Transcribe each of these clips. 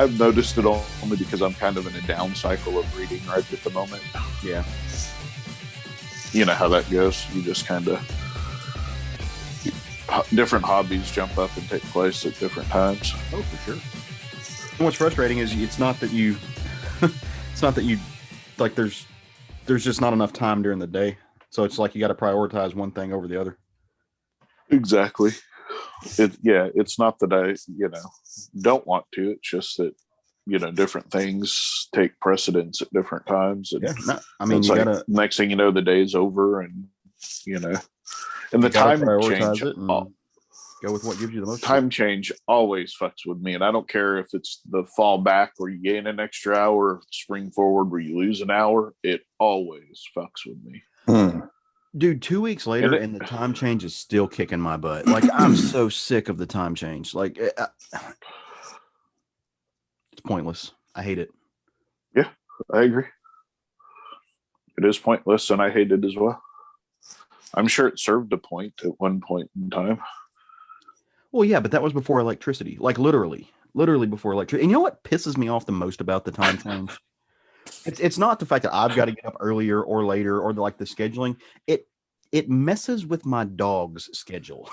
I've noticed it only because I'm kind of in a down cycle of reading right at the moment. Yeah. You know how that goes. You just kind of different hobbies jump up and take place at different times. Oh, for sure. And what's frustrating is it's not that you like there's just not enough time during the day. So it's like you got to prioritize one thing over the other. Exactly. It's not that I, don't want to. It's just that, different things take precedence at different times. And I mean, you gotta, next thing you know, the day's over, and and the time change. Go with what gives you the most. Time change always fucks with me, and I don't care if it's the fall back where you gain an extra hour, or spring forward where you lose an hour. It always fucks with me. Dude, 2 weeks later, and the time change is still kicking my butt. Like, I'm so sick of the time change. Like, it's pointless. I hate it. Yeah, I agree. It is pointless, and I hate it as well. I'm sure it served a point at one point in time. Well, yeah, but that was before electricity. Like, literally before electricity. And you know what pisses me off the most about the time change? It's not the fact that I've got to get up earlier or later or the scheduling. It messes with my dog's schedule.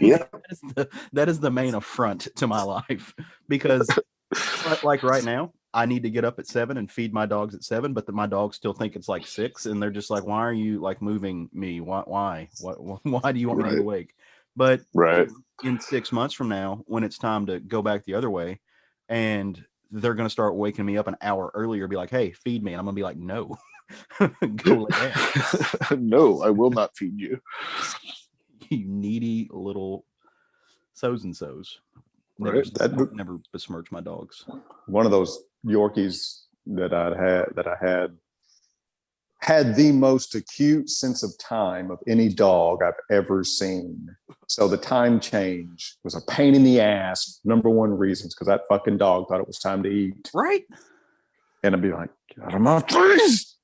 Yeah, that is the main affront to my life, because like right now I need to get up at 7 and feed my dogs at 7, but my dogs still think it's like 6, and they're just like, "Why are you moving me? Why do you want me to be awake?" But in 6 months from now, when it's time to go back the other way, and they're going to start waking me up an hour earlier, be like, "Hey, feed me." And I'm going to be like, "No, go lay down." No, I will not feed you. You needy little so's and so's. Never besmirch my dogs. One of those Yorkies that I had the most acute sense of time of any dog I've ever seen. So the time change was a pain in the ass. Number one reasons, because that fucking dog thought it was time to eat. Right. And I'd be like, "Get out of my face."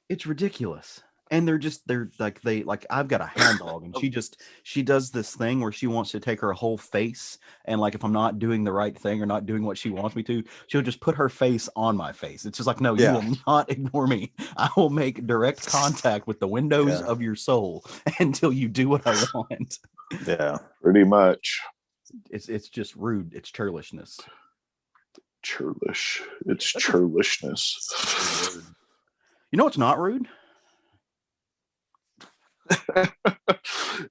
It's ridiculous. And they're like I've got a hound dog, and she does this thing where she wants to take her whole face, and like if I'm not doing the right thing or not doing what she wants me to, she'll just put her face on my face. It's just like, no, you will not ignore me. I will make direct contact with the windows of your soul until you do what I want. Yeah, pretty much. It's just rude. It's churlishness. Churlish. It's churlishness. You know what's not rude?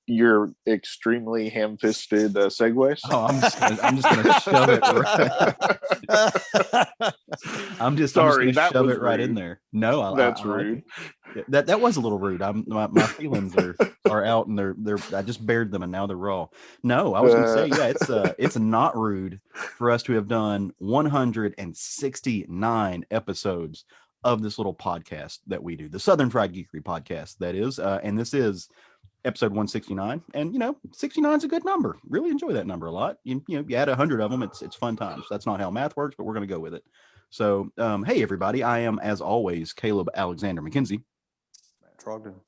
Your extremely ham-fisted segues. Oh, I'm just gonna shove it. I'm just gonna shove it right in there. No, that's rude. That was a little rude. My feelings are out, and they're I just bared them, and now they're raw. No, I was gonna say, it's not rude for us to have done 169 episodes of this little podcast that we do, the Southern Fried Geekery podcast, that is, and this is episode 169, and 69 is a good number. Really enjoy that number a lot. You add 100 of them, it's fun times. That's not how math works, but we're going to go with it. So hey everybody, I am, as always, Caleb Alexander McKenzie. Matt Trogdon.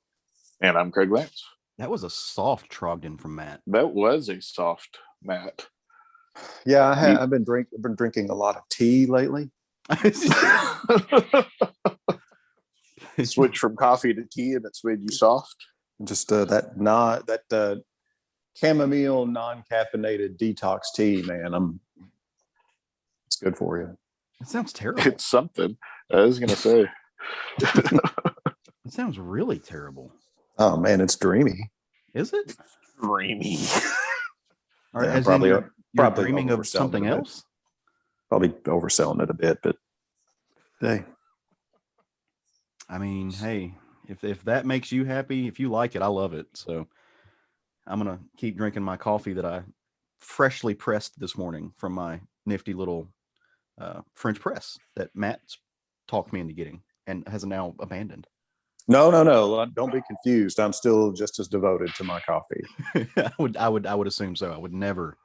And I'm Craig Lance. That was a soft Trogdon from Matt. That was a soft Matt. Yeah, I've been drinking a lot of tea lately. Switch from coffee to tea, and it's made you soft. Just that chamomile non-caffeinated detox tea, man. It's good for you. It sounds terrible. It's something. I was gonna say. It sounds really terrible. Oh man, it's dreamy. Is it dreamy? All right, you're dreaming of something else. Probably overselling it a bit, but hey. I mean, hey, if that makes you happy, if you like it, I love it. So I'm going to keep drinking my coffee that I freshly pressed this morning from my nifty little French press that Matt's talked me into getting and has now abandoned. No. Don't be confused. I'm still just as devoted to my coffee. I would assume so. I would never.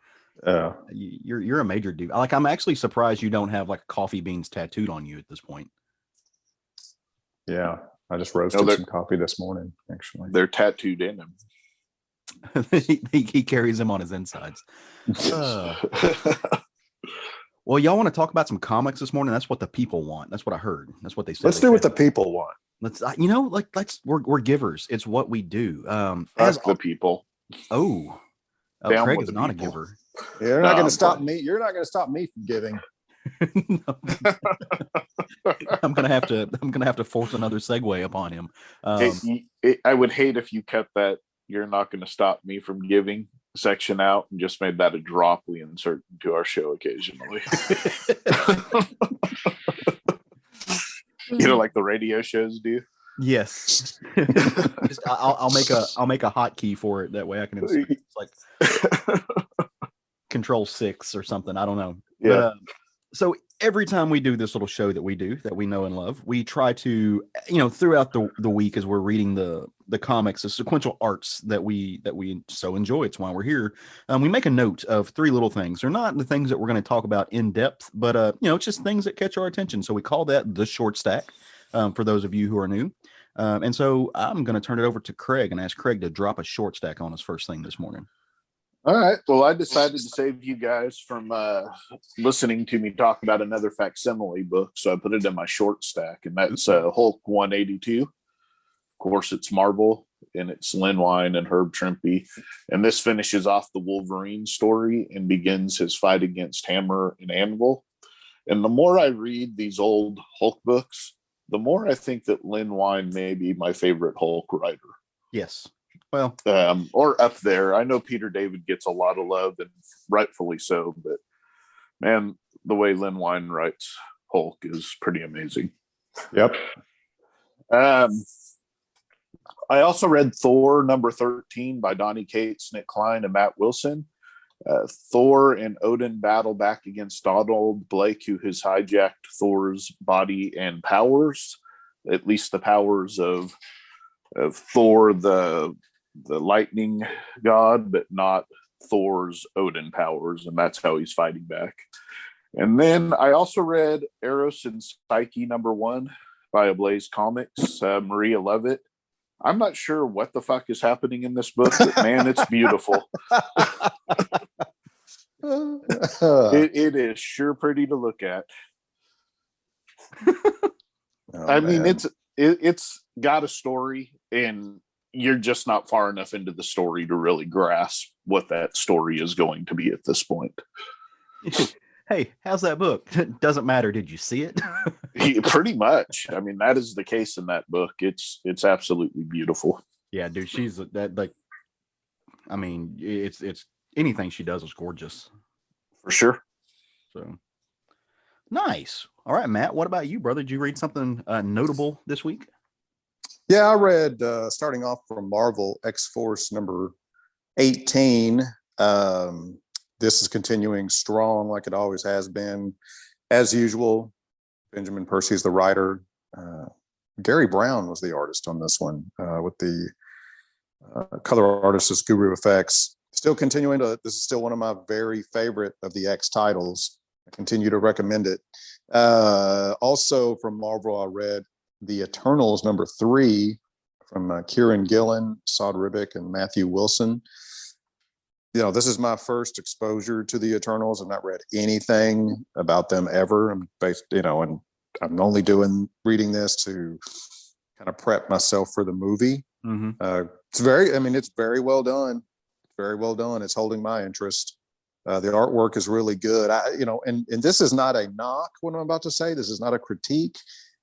You're a major dude. Like, I'm actually surprised you don't have like coffee beans tattooed on you at this point. Yeah, I just roasted some coffee this morning. Actually, they're tattooed in him. he carries them on his insides. Well, y'all want to talk about some comics this morning? That's what the people want. That's what I heard. That's what they said. Let's do what the people want. We're givers. It's what we do. Fuck the people. Craig with is the not people. a giver. You're not going to stop me. You're not going to stop me from giving. I'm gonna have to force another segue upon him. I would hate if you kept that "you're not going to stop me from giving" section out and just made that a drop we insert into our show occasionally. Like the radio shows do. Yes. I'll make a hotkey for it. That way I can insert it. It's like Control 6 or something. I don't know. Yeah. But, so every time we do this little show that we do, that we know and love, we try to, throughout the week as we're reading the comics, the sequential arts that we so enjoy. It's why we're here. We make a note of 3 little things. They're not the things that we're going to talk about in depth, but it's just things that catch our attention. So we call that the short stack, for those of you who are new. And so I'm going to turn it over to Craig and ask Craig to drop a short stack on us first thing this morning. All right. Well, I decided to save you guys from listening to me talk about another Facsimile book, so I put it in my short stack, and that's Hulk 182. Of course, it's Marvel, and it's Len Wein and Herb Trimpe, and this finishes off the Wolverine story and begins his fight against Hammer and Anvil. And the more I read these old Hulk books, the more I think that Len Wein may be my favorite Hulk writer. Yes. Well, or up there. I know Peter David gets a lot of love, and rightfully so, but man, the way Len Wein writes Hulk is pretty amazing. Yep. I also read Thor number 13 by Donny Cates, Nick Klein, and Matt Wilson. Thor and Odin battle back against Donald Blake, who has hijacked Thor's body and powers, at least the powers of Thor, the lightning god, but not Thor's Odin powers, and that's how he's fighting back. And then I also read Aros and Psyche number 1 by Ablaze Comics, Maria Levitt. I'm not sure what the fuck is happening in this book, but man, it's beautiful. It is sure pretty to look at. I mean, it's got a story, and you're just not far enough into the story to really grasp what that story is going to be at this point. Hey, how's that book? Doesn't matter. Did you see it? Pretty much. I mean, that is the case in that book. It's absolutely beautiful. Yeah, dude, she's that, like, I mean, it's anything she does is gorgeous. For sure. So nice. All right, Matt, what about you, brother? Did you read something notable this week? Yeah, I read, starting off from Marvel, X-Force number 18. This is continuing strong like it always has been. As usual, Benjamin Percy's the writer. Gary Brown was the artist on this one, with the color artist is Guru Effects. Still continuing to, this is still one of my very favorite of the X titles. I continue to recommend it. Also from Marvel, I read The Eternals number 3 from Kieran Gillen, Saad Ribic, and Matthew Wilson. This is my first exposure to the Eternals. I've not read anything about them ever. I'm based, and I'm only reading this to kind of prep myself for the movie. Mm-hmm. It's very well done. Very well done. It's holding my interest. The artwork is really good. And this is not a knock, what I'm about to say. This is not a critique,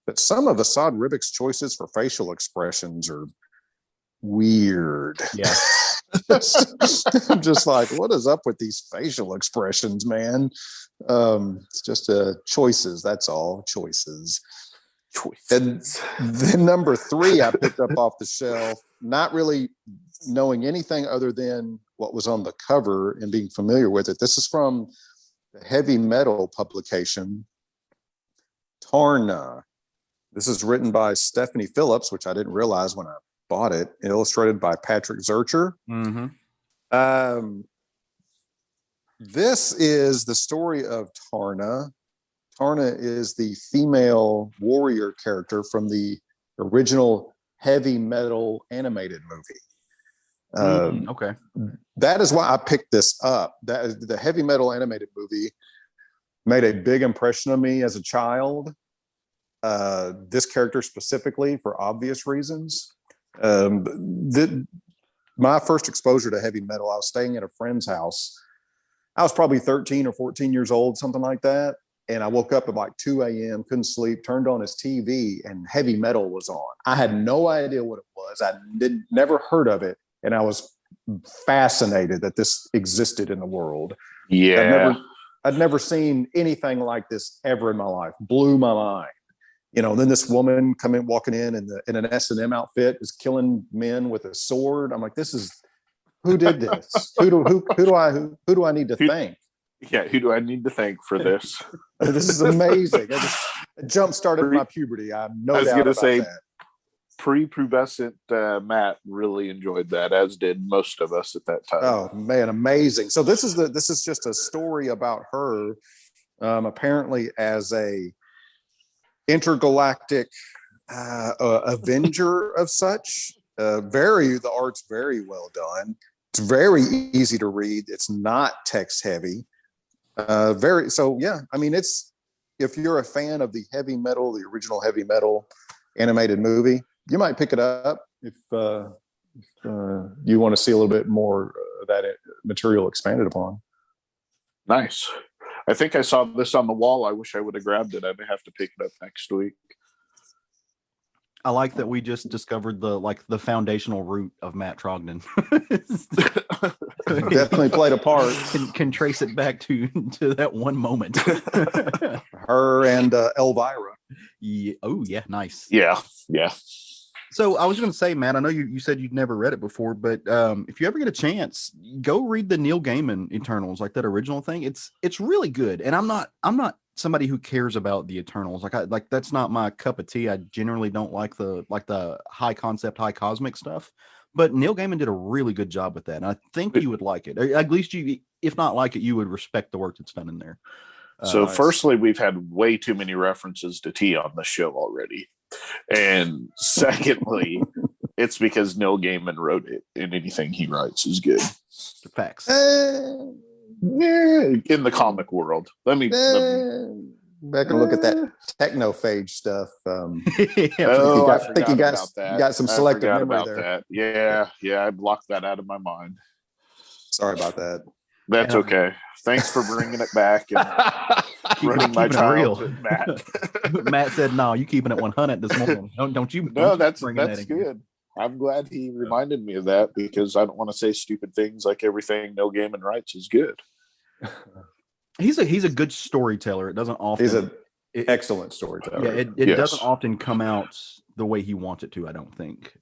but some of Saad Ribic's choices for facial expressions are weird. Yeah. I'm just like, what is up with these facial expressions, man? It's just choices. That's all. Choices. And then number 3, I picked up off the shelf, not really knowing anything other than what was on the cover and being familiar with it. This is from the heavy metal publication, Tarna. This is written by Stephanie Phillips, which I didn't realize when I bought it, illustrated by Patrick Zurcher. Mm-hmm. This is the story of Tarna. Tarna is the female warrior character from the original heavy metal animated movie. Okay. That is why I picked this up. That is the heavy metal animated movie. made a big impression on me as a child. This character specifically, for obvious reasons. My first exposure to heavy metal, I was staying at a friend's house. I was probably 13 or 14 years old, something like that. And I woke up at like 2 a.m., couldn't sleep, turned on his TV, and heavy metal was on. I had no idea what it was. I never heard of it. And I was fascinated that this existed in the world. Yeah. I'd never seen anything like this ever in my life. Blew my mind. Then this woman walking in an S&M outfit is killing men with a sword. I'm like, who did this? Who do I need to thank? Yeah, who do I need to thank for this? This is amazing. It jump started my puberty. I was going to say, that. Pre-pubescent Matt really enjoyed that, as did most of us at that time. Oh man, amazing! So this is just a story about her, apparently as a intergalactic avenger of such. The art's very well done. It's very easy to read. It's not text heavy. It's, if you're a fan of the original heavy metal animated movie, you might pick it up if you want to see a little bit more of that material expanded upon. Nice. I think I saw this on the wall. I wish I would have grabbed it. I may have to pick it up next week. I like that we just discovered the foundational root of Matt Trogdon. Definitely played a part. Can trace it back to that one moment. Her and Elvira. Yeah. Oh yeah, nice. Yeah. So I was going to say, Matt, I know you said you'd never read it before, but if you ever get a chance, go read the Neil Gaiman Eternals, like that original thing. It's really good, and I'm not somebody who cares about the Eternals. Like that's not my cup of tea. I generally don't like the high concept, high cosmic stuff. But Neil Gaiman did a really good job with that, and I think you would like it. Or at least you, if not like it, you would respect the work that's done in there. So, firstly, we've had way too many references to tea on the show already. And secondly, it's because Neil Gaiman wrote it, and anything he writes is good. Facts. In the comic world. Let me back and look at that technophage stuff. I think you got some selective memory there. That. Yeah, I blocked that out of my mind. Sorry about that. That's okay. Thanks for bringing it back and running my childhood, Matt. Matt said, "No, you keeping it 100 this morning. Don't you?" No, that's good. I'm glad he reminded me of that, because I don't want to say stupid things like everything Neil Gaiman writes is good. He's a good storyteller. It doesn't often. He's an excellent storyteller. Yeah, it doesn't often come out the way he wants it to, I don't think.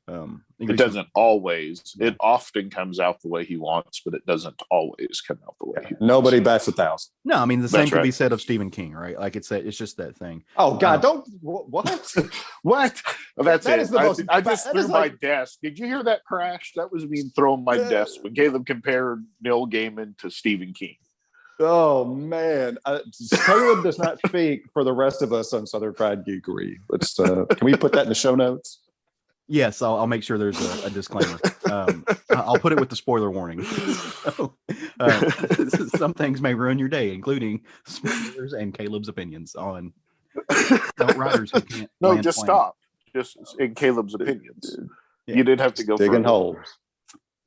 It doesn't always. It often comes out the way he wants, but it doesn't always come out the way he wants. Nobody bats 1,000. No, I mean, the same could be said of Stephen King, right? Like it's just that thing. Oh God, don't what? What? That's it. I just threw my desk. Did you hear that crash? That was me throwing my desk when Caleb compared Neil Gaiman to Stephen King. Oh man, Caleb does not speak for the rest of us on Southern Fried Geekery. Let's can we put that in the show notes? Yes, I'll make sure there's a disclaimer. I'll put it with the spoiler warning. So, some things may ruin your day, including spoilers and Caleb's opinions on writers who can't. No, just stop. Just in Caleb's opinions. Yeah. You didn't have to go digging holes.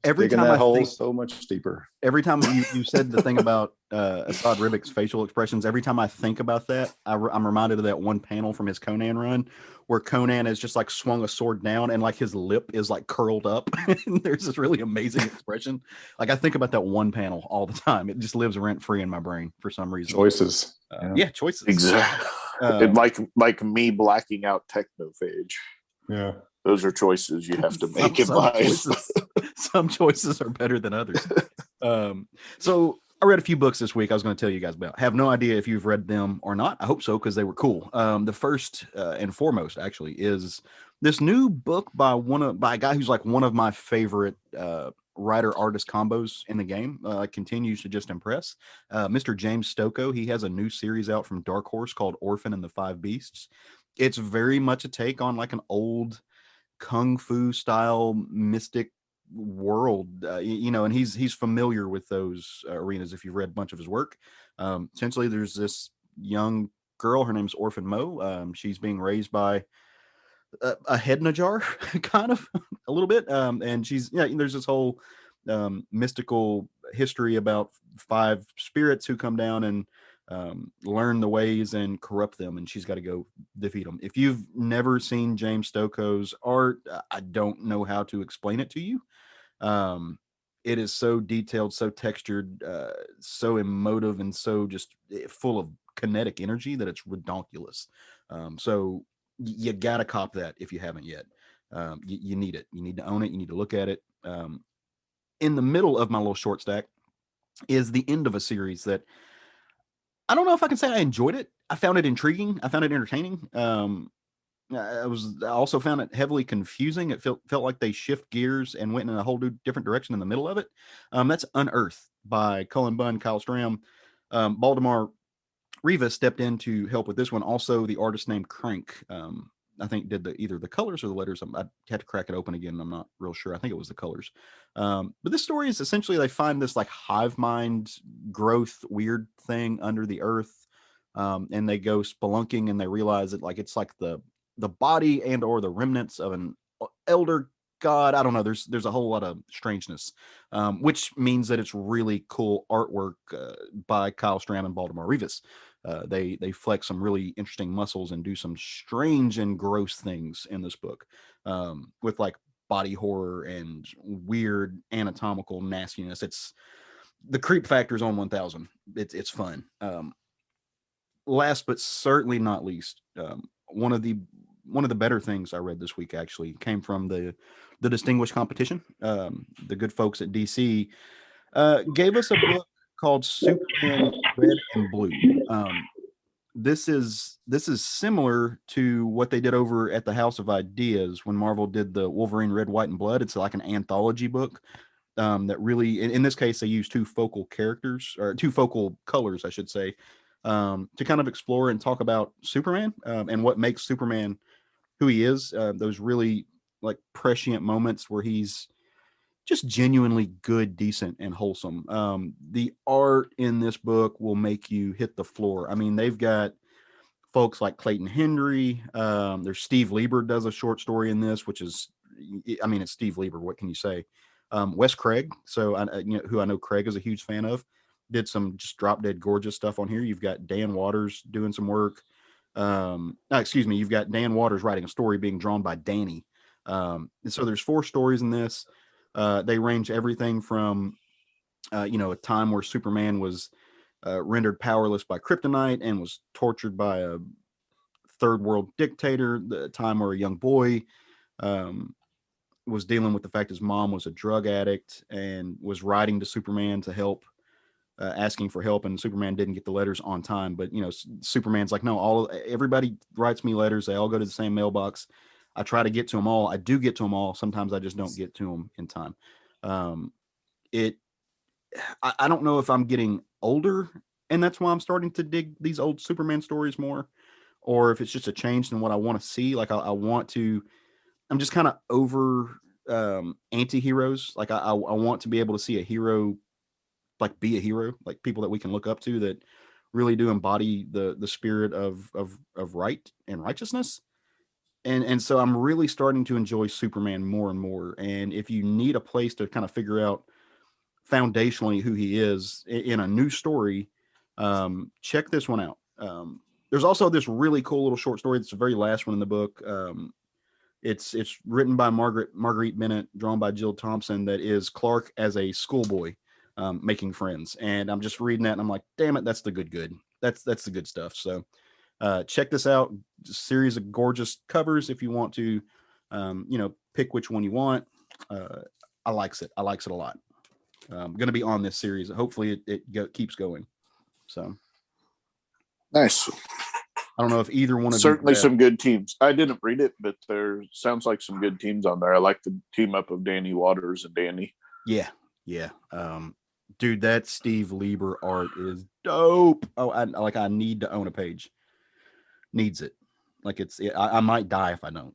Every time I think so much deeper. Every time you said the thing about Assad Ribbick's facial expressions, every time I think about that, I'm reminded of that one panel from his Conan run where Conan has just like swung a sword down and like his lip is like curled up. And there's this really amazing expression. Like I think about that one panel all the time. It just lives rent free in my brain for some reason. Choices. Yeah, choices. Exactly. Like me blacking out technophage. Yeah. Those are choices you have to make in life. Some choices are better than others. So I read a few books this week I was going to tell you guys about. Have no idea if you've read them or not. I hope so, because they were cool. The first and foremost, actually, is this new book by a guy who's like one of my favorite writer-artist combos in the game. Continues to just impress. Mr. James Stokoe. He has a new series out from Dark Horse called Orphan and the Five Beasts. It's very much a take on like an old kung fu style mystic world, and he's familiar with those arenas if you've read a bunch of his work. Essentially there's this young girl. Her name's Orphan Mo. She's being raised by a head in a jar, kind of a little bit. And she's, there's this whole mystical history about 5 spirits who come down and learn the ways and corrupt them, and she's got to go defeat them. If you've never seen James Stokoe's art, I don't know how to explain it to you. It is so detailed, so textured, so emotive, and so just full of kinetic energy that it's redonkulous. So you gotta cop that if you haven't yet. You need it. You need to own it. You need to look at it. In the middle of my little short stack is the end of a series that I don't know if I can say I enjoyed it. I found it intriguing. I found it entertaining. I also found it heavily confusing. It felt like they shift gears and went in a whole different direction in the middle of it. That's Unearth by Cullen Bunn, Kyle Stram. Baltimore Rivas stepped in to help with this one. Also, the artist named Crank, I think, did either the colors or the letters. I had to crack it open again. I'm not real sure. I think it was the colors. But this story is essentially they find this like hive mind growth weird thing under the earth, and they go spelunking and they realize that like it's like the body and or the remnants of an elder god. I don't know. There's a whole lot of strangeness, which means that it's really cool artwork by Kyle Stram and Baltimore Rivas. They flex some really interesting muscles and do some strange and gross things in this book, with like body horror and weird anatomical nastiness. It's the creep factor's on 1000. It's fun. Last but certainly not least, one of the better things I read this week actually came from the distinguished competition. The good folks at DC gave us a book called Superman Red and Blue. This is similar to what they did over at the House of Ideas when Marvel did the Wolverine Red, White, and Blood. It's like an anthology book that really, in this case, they use 2 focal characters, or 2 focal colors, I should say, to kind of explore and talk about Superman and what makes Superman who he is. Those really like prescient moments where he's just genuinely good, decent, and wholesome. The art in this book will make you hit the floor. I mean, they've got folks like Clayton Hendry. There's Steve Lieber does a short story in this, which is, I mean, it's Steve Lieber. What can you say? Wes Craig, who I know Craig is a huge fan of, did some just drop dead gorgeous stuff on here. You've got Dan Waters doing some work. You've got Dan Waters writing a story being drawn by Danny. And so there's 4 stories in this. They range everything from, a time where Superman was rendered powerless by kryptonite and was tortured by a third world dictator. The time where a young boy was dealing with the fact his mom was a drug addict and was writing to Superman to help, asking for help, and Superman didn't get the letters on time. But Superman's like, no, everybody writes me letters. They all go to the same mailbox. I try to get to them all. I do get to them all. Sometimes I just don't get to them in time. I don't know if I'm getting older and that's why I'm starting to dig these old Superman stories more, or if it's just a change in what I want to see. Like I'm just kind of over anti-heroes. Like I want to be able to see a hero, like be a hero, like people that we can look up to that really do embody the spirit of right and righteousness. And so I'm really starting to enjoy Superman more and more. And if you need a place to kind of figure out foundationally who he is in a new story, check this one out. There's also this really cool little short story. It's the very last one in the book. It's written by Marguerite Bennett, drawn by Jill Thompson. That is Clark as a schoolboy making friends. And I'm just reading that and I'm like, damn it, that's the good. That's the good stuff. So check this out. Just a series of gorgeous covers if you want to, pick which one you want. I likes it a lot. I'm going to be on this series. Hopefully it keeps going. So nice. I don't know if either one of certainly some good teams. I didn't read it, but there sounds like some good teams on there. I like the team up of Danny Waters and Danny. Yeah. Dude, that Steve Lieber art is dope. Oh, I need to own a page. Needs it. Like I might die if I don't.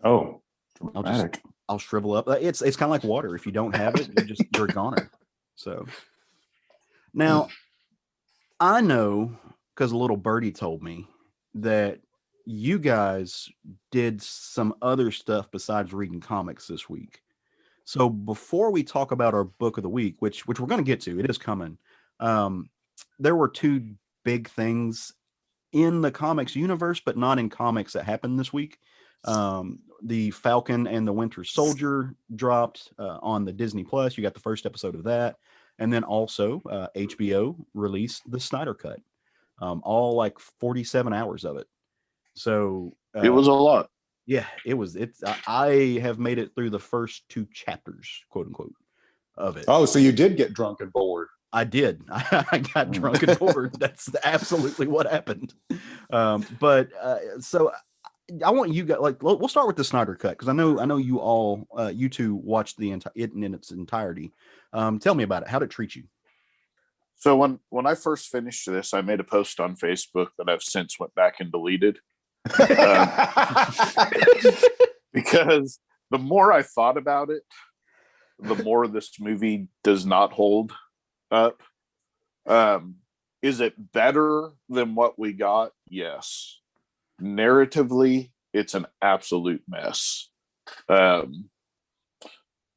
Oh, dramatic. I'll shrivel up. It's kind of like water. If you don't have it, you're a goner. So now I know because a little birdie told me that you guys did some other stuff besides reading comics this week. So before we talk about our book of the week, which we're going to get to, it is coming. There were two big things in the comics universe, but not in comics, that happened this week. The Falcon and the Winter Soldier dropped on the Disney Plus. You got the first episode of that. And then also HBO released the Snyder Cut, all like 47 hours of it. So it was a lot. Yeah, I have made it through the first 2 chapters, quote unquote, of it. Oh, so you did get drunk and bored. I did. I got drunk and bored. That's absolutely what happened. So I want you guys, like, we'll start with the Snyder Cut, because I know you all, you two watched it in its entirety. Tell me about it. How did it treat you? So when I first finished this, I made a post on Facebook that I've since went back and deleted. Because the more I thought about it, the more this movie does not hold up. Is it better than what we got? Yes. Narratively, it's an absolute mess.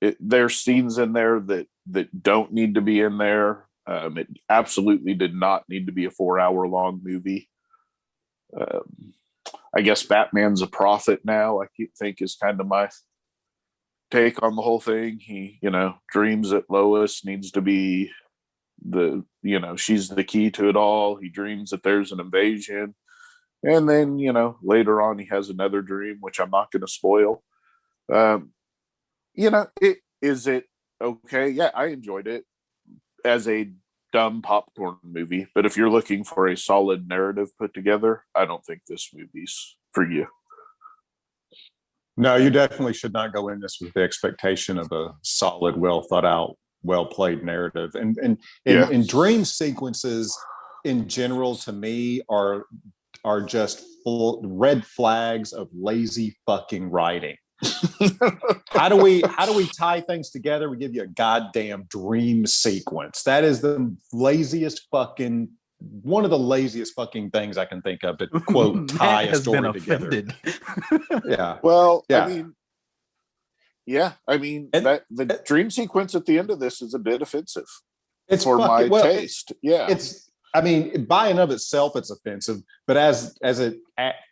There's scenes in there that don't need to be in there. It absolutely did not need to be a 4-hour long movie. I guess Batman's a prophet now, I think, is kind of my take on the whole thing. He, dreams that Lois needs to be she's the key to it all. He dreams that there's an invasion. And then, later on he has another dream, which I'm not going to spoil. Is it okay? Yeah, I enjoyed it as a dumb popcorn movie, but if you're looking for a solid narrative put together, I don't think this movie's for you. No, you definitely should not go in this with the expectation of a solid, well thought out, well played narrative. And dream sequences in general, to me, are just full red flags of lazy fucking writing. How do we tie things together? We give you a goddamn dream sequence. That is the laziest fucking, one of the laziest fucking things I can think of to quote tie a story together. Yeah. Well, yeah. That the dream sequence at the end of this is a bit offensive. It's for my taste. By and of itself, it's offensive, but as it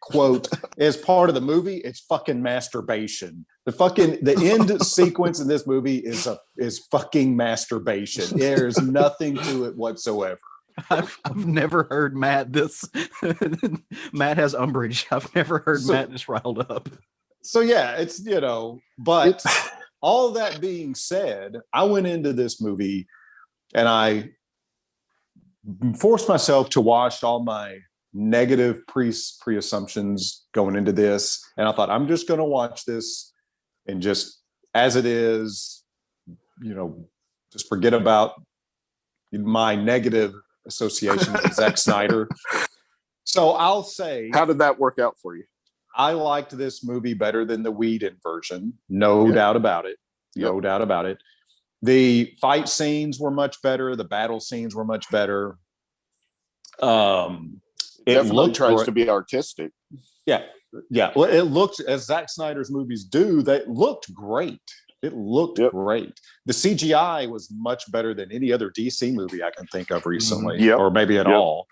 quote as part of the movie, it's fucking masturbation. The end sequence in this movie is fucking masturbation. There's nothing to it whatsoever. I've never heard Matt this. Matt has umbrage. I've never heard Matt this riled up. So yeah, it's but all that being said, I went into this movie and I forced myself to wash all my negative pre-assumptions going into this. And I thought, I'm just going to watch this and just as it is, just forget about my negative association with Zack Snyder. So I'll say, how did that work out for you? I liked this movie better than the Whedon version. No doubt about it. No doubt about it. The fight scenes were much better. The battle scenes were much better. It tries to be artistic. Yeah. Well, it looked, as Zack Snyder's movies do, they looked great. It looked great. The CGI was much better than any other DC movie I can think of recently, or maybe at all.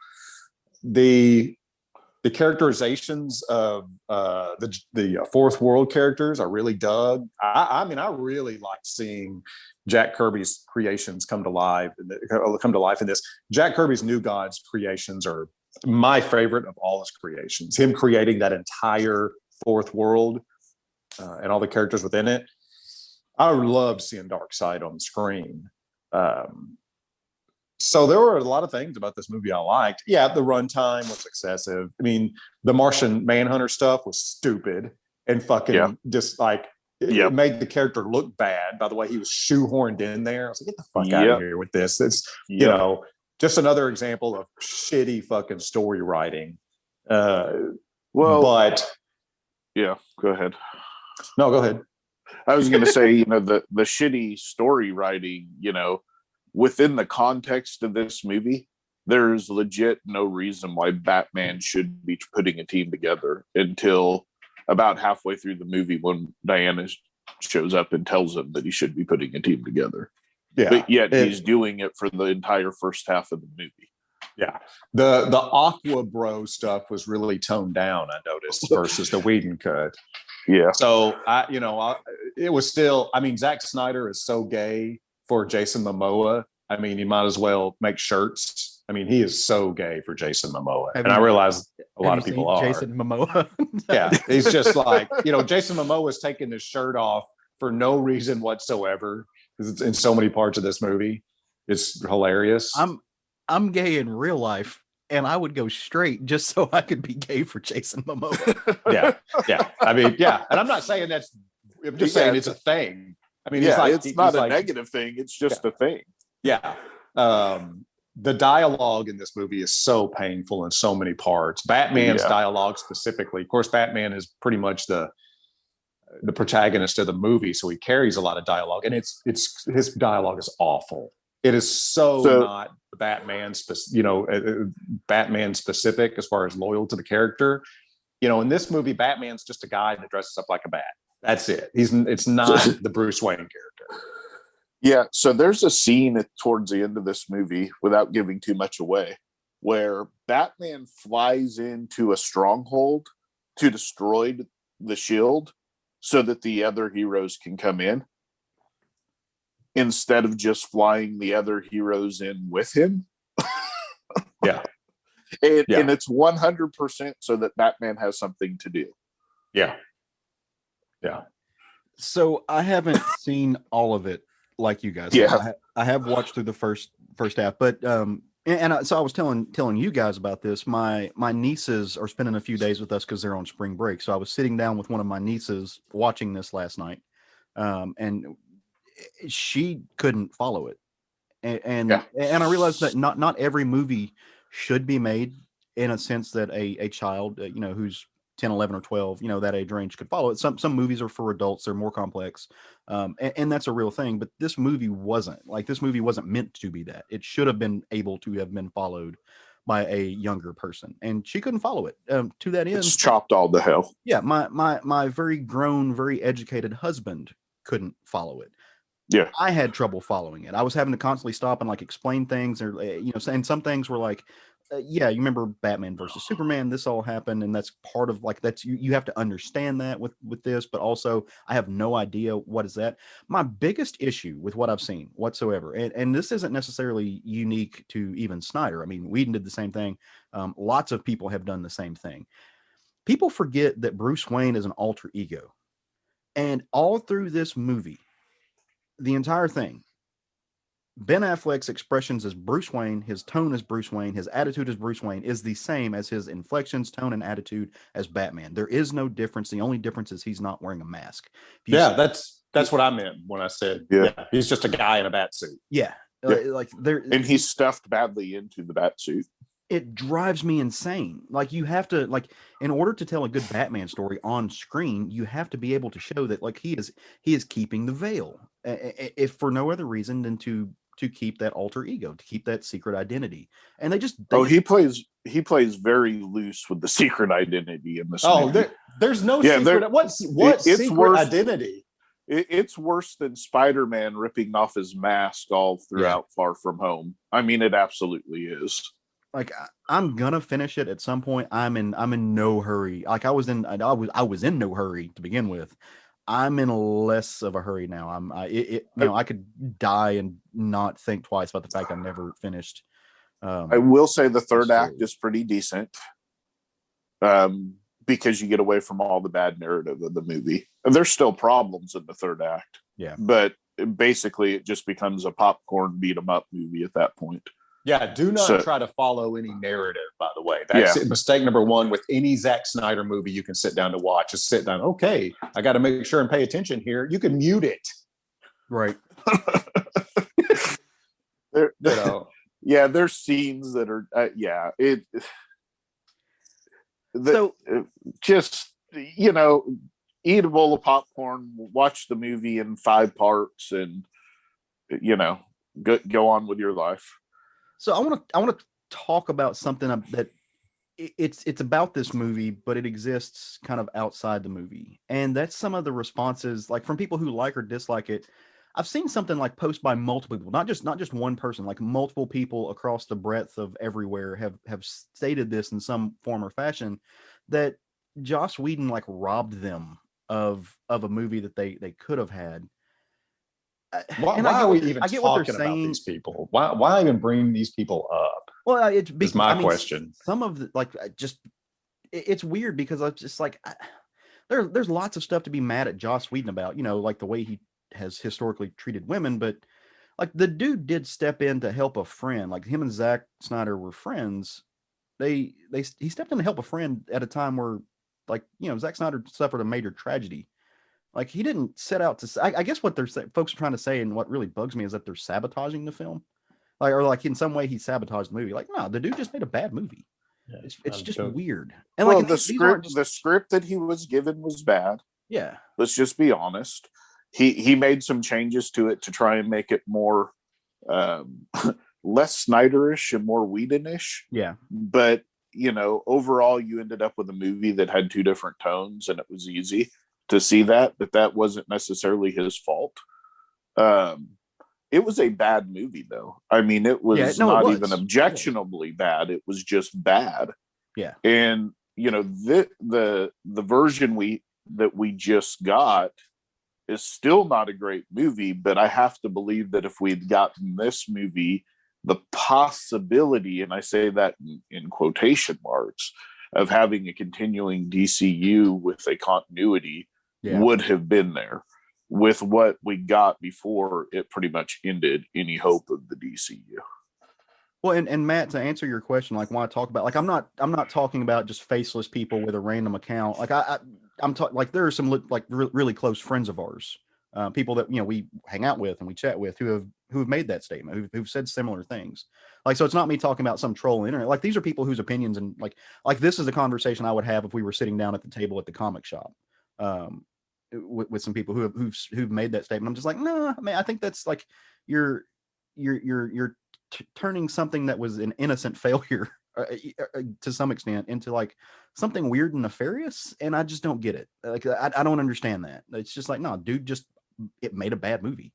The characterizations of the fourth world characters I really dug. I really like seeing Jack Kirby's creations come to life in this. Jack Kirby's New Gods creations are my favorite of all his creations. Him creating that entire fourth world and all the characters within it. I loved seeing Darkseid on the screen. So there were a lot of things about this movie I liked. Yeah, the runtime was excessive. I mean, the Martian Manhunter stuff was stupid and fucking just like it made the character look bad by the way he was shoehorned in there. I was like, get the fuck out of here with this. It's just another example of shitty fucking story writing. Go ahead. No, go ahead. I was going to say, the shitty story writing, within the context of this movie, there's legit no reason why Batman should be putting a team together until about halfway through the movie when Diana shows up and tells him that he should be putting a team together. Yeah. But yet he's doing it for the entire first half of the movie. Yeah. The Aqua Bro stuff was really toned down, I noticed, versus the Whedon cut. Yeah. So it was still, I mean, Zack Snyder is so gay for Jason Momoa. I mean, you might as well make shirts. I mean, he is so gay for Jason Momoa. I realize a lot of people are. Jason Momoa. Yeah. He's just like, Jason Momoa is taking his shirt off for no reason whatsoever, because it's in so many parts of this movie. It's hilarious. I'm gay in real life, and I would go straight just so I could be gay for Jason Momoa. Yeah. I mean, yeah. And I'm not saying that's, I'm just saying it's a thing. I mean, it's not a negative thing. It's just a thing. Yeah. The dialogue in this movie is so painful in so many parts. Batman's dialogue specifically. Of course, Batman is pretty much the protagonist of the movie, so he carries a lot of dialogue, and it's his dialogue is awful. It is so not Batman specific as far as loyal to the character. In this movie, Batman's just a guy that dresses up like a bat. That's it. It's not the Bruce Wayne character. Yeah, so there's a scene towards the end of this movie, without giving too much away, where Batman flies into a stronghold to destroy the shield so that the other heroes can come in, instead of just flying the other heroes in with him. Yeah. And it's 100% so that Batman has something to do. Yeah. So I haven't seen all of it like you guys. I have watched through the first half, but so I was telling you guys about this. My nieces are spending a few days with us because they're on spring break. So I was sitting down with one of my nieces watching this last night, and she couldn't follow it, and I realized that not every movie should be made in a sense that a child who's 10, 11, or 12, that age range could follow it. Some movies are for adults, they're more complex, and that's a real thing. But this movie wasn't meant to be that. It should have been able to have been followed by a younger person, and she couldn't follow it. To that end, it's chopped all to hell. Yeah, my very grown, very educated husband couldn't follow it. Yeah, I had trouble following it. I was having to constantly stop and explain things, or and some things were like, you remember Batman versus Superman, this all happened, and that's part of that's you have to understand that with this, but also I have no idea what is that. My biggest issue with what I've seen whatsoever, and this isn't necessarily unique to even Snyder. I mean, Whedon did the same thing. Lots of people have done the same thing. People forget that Bruce Wayne is an alter ego, and all through this movie, the entire thing, Ben Affleck's expressions as Bruce Wayne, his tone as Bruce Wayne, his attitude as Bruce Wayne is the same as his inflections, tone, and attitude as Batman. There is no difference. The only difference is he's not wearing a mask. That's what I meant when I said, he's just a guy in a bat suit. Yeah. And he's stuffed badly into the bat suit. It drives me insane. You have to, in order to tell a good Batman story on screen, you have to be able to show that he is keeping the veil, if for no other reason than to keep that alter ego, to keep that secret identity. And he plays very loose with the secret identity in this movie. There's no secret. What secret identity? It's worse than Spider-Man ripping off his mask all throughout Far From Home. I mean, it absolutely is. I'm gonna finish it at some point. I'm in no hurry. I was in no hurry to begin with. I'm in less of a hurry now. I could die and not think twice about the fact I never finished. I will say the third act is pretty decent, because you get away from all the bad narrative of the movie. And there's still problems in the third act. Yeah, but basically it just becomes a popcorn beat 'em up movie at that point. Yeah, do not try to follow any narrative, by the way. That's mistake number one with any Zack Snyder movie you can sit down to watch. Just sit down. Okay, I got to make sure and pay attention here. You can mute it. Right. There's scenes that are, eat a bowl of popcorn, watch the movie in 5 parts, and, go on with your life. So I want to talk about something that it's about this movie, but it exists kind of outside the movie. And that's some of the responses, like from people who like or dislike it. I've seen something like post by multiple people, not just one person, like multiple people across the breadth of everywhere have stated this in some form or fashion, that Joss Whedon like robbed them of a movie that they could have had. Why are we even talking about these people? Why even bring these people up? Well, it's because my question. Some of the it's weird because I'm just like, there's lots of stuff to be mad at Joss Whedon about, like the way he has historically treated women, but like the dude did step in to help a friend. Like him and Zack Snyder were friends. He stepped in to help a friend at a time where, like, Zack Snyder suffered a major tragedy. Like he didn't set out to. I guess what folks are trying to say, and what really bugs me, is that they're sabotaging the film, like in some way he sabotaged the movie. Like, no, the dude just made a bad movie. Yeah, it's just weird. And well, the script that he was given was bad. Yeah, let's just be honest. He made some changes to it to try and make it more less Snyderish and more Whedonish. Yeah, but overall, you ended up with a movie that had two different tones, and it was easy to see that wasn't necessarily his fault. It was a bad movie, though. I mean, it was not even objectionably bad. It was just bad. Yeah. And the version that we just got is still not a great movie, but I have to believe that if we'd gotten this movie, the possibility, and I say that in quotation marks, of having a continuing DCU with a continuity would have been there. With what we got before, it pretty much ended any hope of the DCU. Well, and Matt, to answer your question, like why talk about, like I'm not talking about just faceless people with a random account. Like I'm talking, like there are some like really close friends of ours, people that we hang out with and we chat with who have made that statement, who've said similar things. Like, so it's not me talking about some troll on the internet. Like these are people whose opinions, and like this is a conversation I would have if we were sitting down at the table at the comic shop. With some people who've made that statement. I'm just like, no, I mean, I think that's like you're turning something that was an innocent failure to some extent into like something weird and nefarious, and I just don't get it. Like I don't understand that. It's just like, no, dude, it made a bad movie,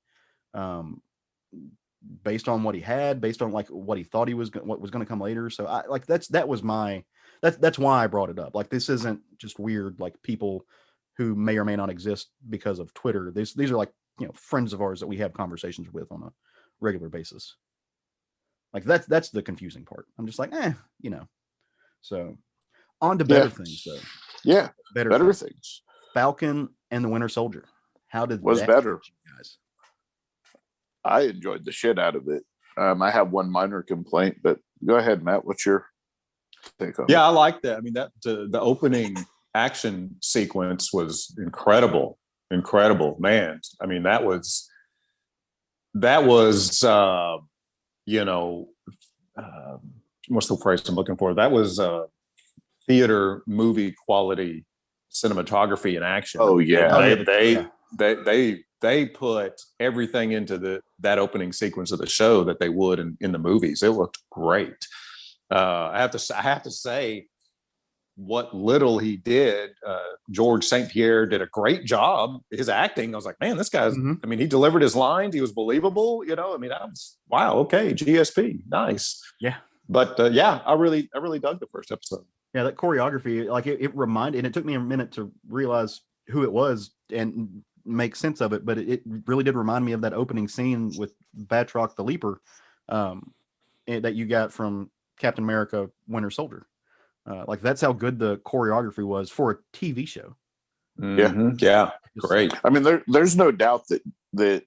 based on what he had, based on like what he thought what was going to come later. So that's why I brought it up. Like this isn't just weird like people who may or may not exist because of Twitter. These are like, friends of ours that we have conversations with on a regular basis. Like that's the confusing part. I'm just like, So on to better things though. Yeah. Better things. Falcon and the Winter Soldier. How did was that better? You guys? I enjoyed the shit out of it. I have one minor complaint, but go ahead, Matt. What's your take on it? I like that. I mean, that the opening action sequence was incredible, man. I mean, that was what's the phrase I'm looking for? That was theater movie quality cinematography in action. Oh yeah, they put everything into that opening sequence of the show that they would in the movies. It looked great. I have to say, what little he did, George St. Pierre did a great job. His acting, I was like, man, this guy's, I mean, he delivered his lines. He was believable. I mean, I was, wow. Okay. GSP. Nice. Yeah. But I really dug the first episode. Yeah. That choreography, like it reminded, and it took me a minute to realize who it was and make sense of it, but it really did remind me of that opening scene with Batroc the Leaper, that you got from Captain America Winter Soldier. Like that's how good the choreography was for a TV show. Yeah, great. I mean, there's no doubt that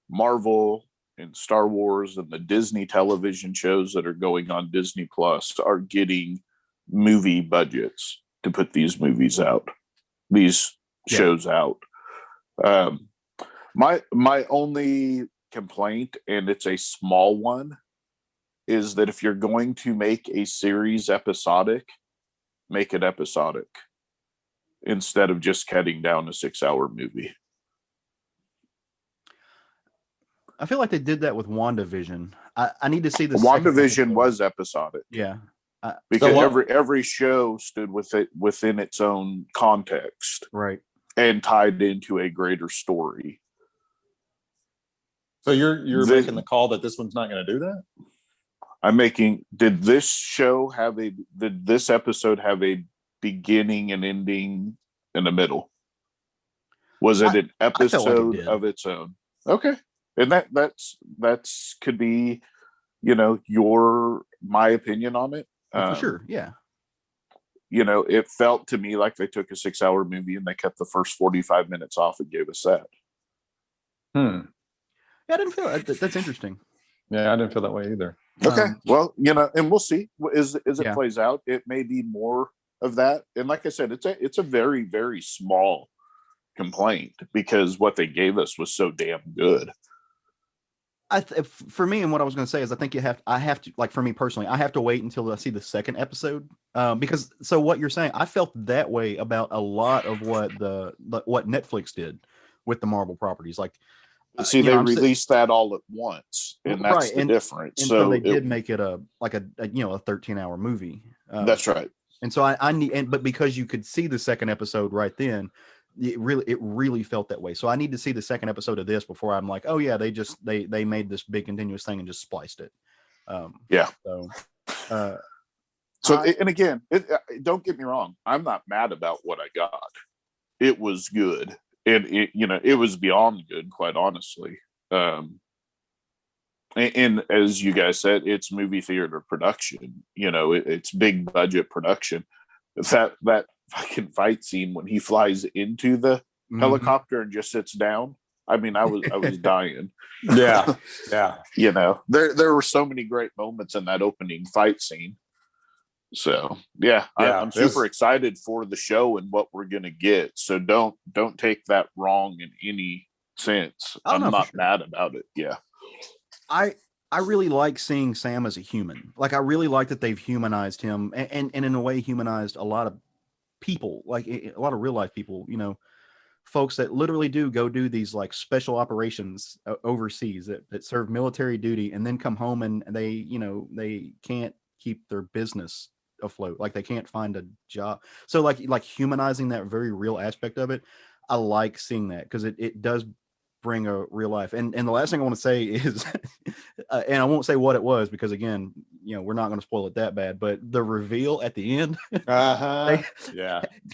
Marvel and Star Wars and the Disney television shows that are going on Disney Plus are getting movie budgets to put these movies out, these shows out. My only complaint, and it's a small one, is that if you're going to make a series episodic, make it episodic instead of just cutting down a 6-hour movie. I feel like they did that with WandaVision. I need to see the WandaVision was episodic. Yeah. Because every show stood within its own context. Right. And tied into a greater story. So you're making the call that this one's not going to do that? Did this episode have a beginning and ending in the middle? Was it an episode of its own? Okay. And that's could be, my opinion on it. For sure. Yeah. It felt to me like they took a 6-hour movie and they kept the first 45 minutes off and gave us that. Yeah, I didn't feel that. That's interesting. Yeah, I didn't feel that way either. Okay. Well, and we'll see as it plays out. It may be more of that. And like I said, it's a very, very small complaint because what they gave us was so damn good. For me, and what I was going to say is, I think I have to, like, for me personally, I have to wait until I see the second episode, because so what you're saying, I felt that way about a lot of what what Netflix did with the Marvel properties. Like, they released that all at once, and that's the difference. And so they did make it a 13-hour movie. That's right. And so I need, but because you could see the second episode right then, it really felt that way. So I need to see the second episode of this before I'm like, oh yeah, they made this big continuous thing and just spliced it. And again, don't get me wrong, I'm not mad about what I got. It was good, and it was beyond good, quite honestly. And as you guys said, it's movie theater production. It's big budget production. That fucking fight scene when he flies into the helicopter and just sits down. I mean, I was dying. Yeah. There were so many great moments in that opening fight scene. So I'm super excited for the show and what we're gonna get. So don't take that wrong in any sense. I'm not mad about it. Yeah. I really like seeing Sam as a human. Like, I really like that they've humanized him and in a way humanized a lot of people, like a lot of real life people, folks that literally go do these like special operations overseas that serve military duty and then come home and they can't keep their business afloat. Like, they can't find a job. So like humanizing that very real aspect of it. I like seeing that because it does bring a real life. And the last thing I want to say is, and I won't say what it was because again, we're not going to spoil it that bad, but the reveal at the end,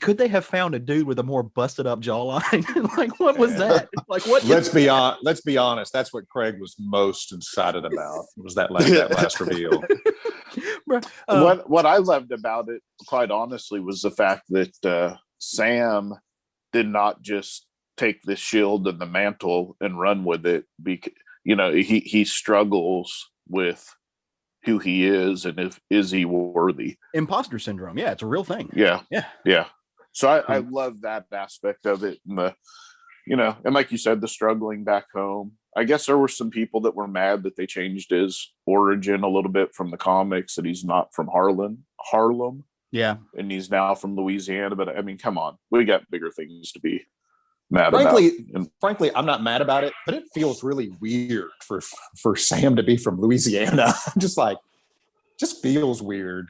could they have found a dude with a more busted up jawline? Like, what was that? Like, what? Let's be honest. That's what Craig was most excited about, was that last reveal. What I loved about it, quite honestly, was the fact that Sam did not just take the shield and the mantle and run with it, because he struggles with who he is and is he worthy. Imposter syndrome. Yeah, it's a real thing. Yeah. So I love that aspect of it, and and like you said, the struggling back home. I guess there were some people that were mad that they changed his origin a little bit from the comics, that he's not from Harlem. Yeah, and he's now from Louisiana. But I mean, come on, we got bigger things to be mad frankly, I'm not mad about it, but it feels really weird for Sam to be from Louisiana. Just feels weird.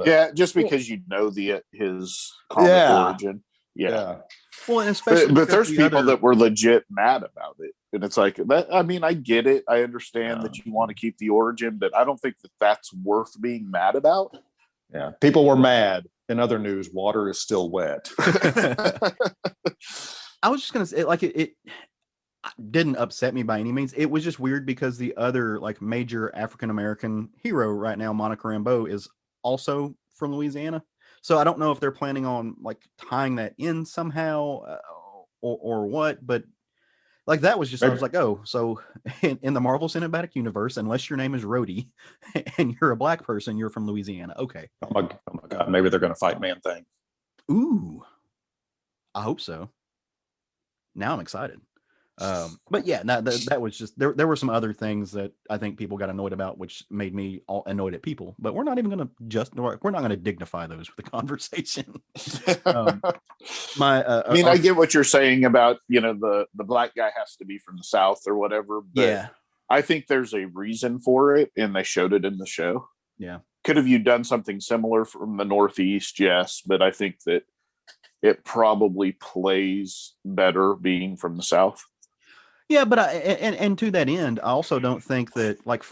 Yeah, just because his comic origin. Yeah. Well, and especially but there's people that were legit mad about it, and it's like that. I mean, I get it. I understand that you want to keep the origin, but I don't think that's worth being mad about. Yeah, people were mad. In other news, water is still wet. I was just gonna say, like, it didn't upset me by any means. It was just weird because the other like major African American hero right now, Monica Rambeau, is also from Louisiana. So I don't know if they're planning on like tying that in somehow or what. But like, that was just, I was like, oh, so in the Marvel Cinematic Universe, unless your name is Rhodey and you're a black person, you're from Louisiana. Okay. Oh my God, maybe they're gonna fight Man-Thing. Ooh, I hope so. Now I'm excited. But yeah, that was just, there were some other things that I think people got annoyed about, which made me all annoyed at people, but we're not going to dignify those with the conversation. I get what you're saying about, the black guy has to be from the South or whatever. But, I think there's a reason for it, and they showed it in the show. Yeah. Could have you done something similar from the Northeast? Yes, but I think that it probably plays better being from the South. Yeah, but and to that end, I also don't think that like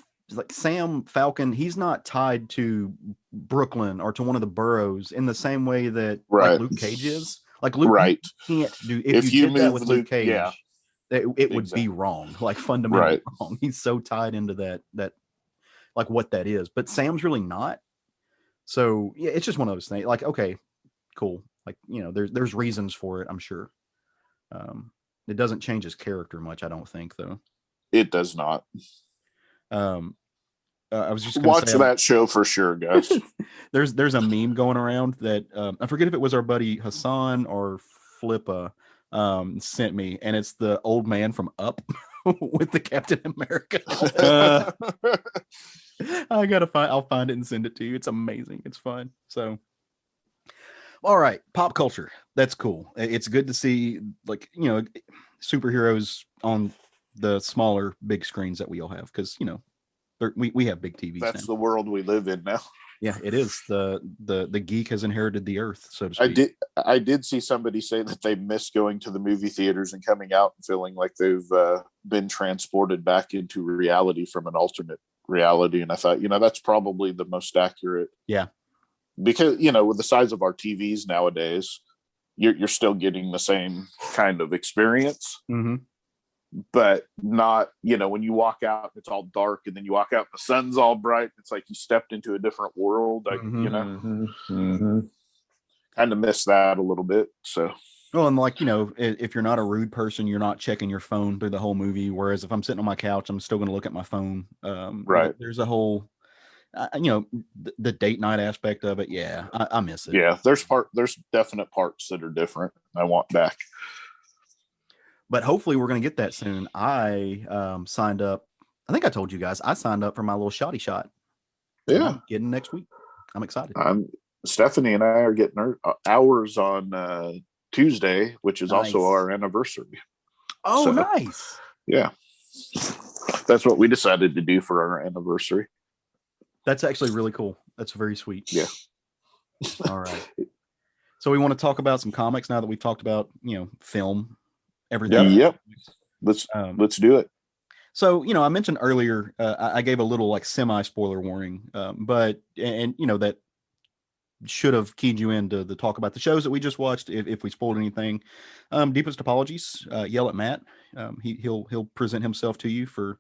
Sam Falcon, he's not tied to Brooklyn or to one of the boroughs in the same way that Right. like Luke Cage is. Like Luke Right. can't do If you you did that move with Luke, Luke Cage, yeah. it would Exactly. be wrong, like fundamentally Right. wrong. He's so tied into that like what that is. But Sam's really not. So yeah, it's just one of those things. Like, okay, cool. Like, you know, there's reasons for it, I'm sure. It doesn't change his character much, I don't think, though. It does not. I was just watch that show for sure, guys. there's a meme going around that I forget if it was our buddy Hassan or Flippa sent me, and it's the old man from Up with the Captain America. I'll find it and send it to you. It's amazing. It's fun. So, all right, pop culture. That's cool. It's good to see, like, you know, superheroes on the smaller big screens that we all have, because, you know, we have big TVs. That's now. the world we live in now. Yeah, it is. The geek has inherited the earth, so to speak. I did see somebody say that they miss going to the movie theaters and coming out and feeling like they've been transported back into reality from an alternate reality. And I thought, you know, that's probably the most accurate. Yeah. Because, you know, with the size of our TVs nowadays, you're still getting the same kind of experience. Mm-hmm. But not, you know, when you walk out, it's all dark, and then you walk out, the sun's all bright. It's like you stepped into a different world. You know, kind of miss that a little bit. So, well, and like, you know, if you're not a rude person, you're not checking your phone through the whole movie. Whereas if I'm sitting on my couch, I'm still going to look at my phone. Right. There's a whole, you know, the date night aspect of it. Yeah, I miss it. Yeah, there's definite parts that are different. I want back. But hopefully we're going to get that soon. I signed up. I think I told you guys I signed up for my little shoddy shot. Yeah, getting next week. I'm excited. Stephanie and I are getting ours on Tuesday, which is also our anniversary. Oh, so, nice. Yeah, that's what we decided to do for our anniversary. That's actually really cool. That's very sweet. Yeah. All right. So we want to talk about some comics now that we've talked about, you know, film. Everything. Yep. Let's do it. So, you know, I mentioned earlier, I gave a little like semi-spoiler warning, but you know, that should have keyed you in to talk about the shows that we just watched. If we spoiled anything, deepest apologies. Yell at Matt. He'll present himself to you for,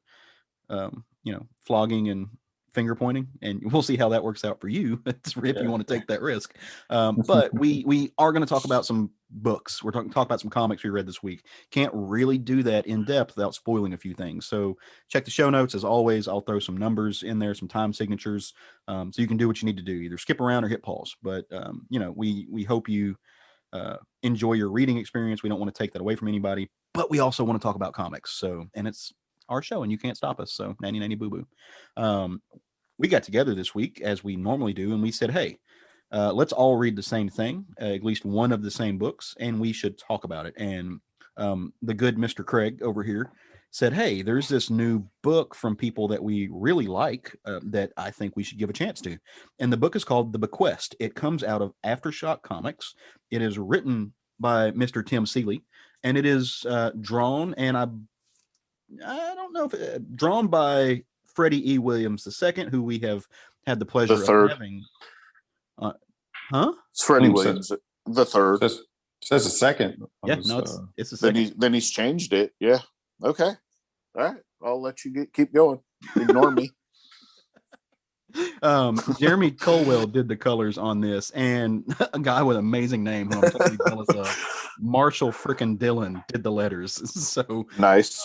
you know, flogging and finger pointing, and we'll see how that works out for you if you want to take that risk. But we are going to talk about some books. We're talk about some comics we read this week. Can't really do that in depth without spoiling a few things. So check the show notes. As always, I'll throw some numbers in there, some time signatures, so you can do what you need to do, either skip around or hit pause. But you know, we hope you enjoy your reading experience. We don't want to take that away from anybody, but we also want to talk about comics. So, and it's our show, and you can't stop us. So, nanny boo boo. We got together this week as we normally do, and we said, hey, let's all read the same thing, at least one of the same books, and we should talk about it. And the good Mr. Craig over here said, hey, there's this new book from people that we really like that I think we should give a chance to. And the book is called The Bequest. It comes out of Aftershock Comics. It is written by Mr. Tim Seeley, and it is drawn, and I don't know if drawn by Freddie E. Williams II, who we have had the pleasure of having. It's Freddie Williams the third. Says the second. Yeah, no, it's the second. Then he's changed it. Yeah. Okay. All right. I'll let you keep going. Ignore me. Jeremy Colwell did the colors on this, and a guy with an amazing name who I'm totally jealous of, Marshall frickin' Dillon, did the letters. So nice.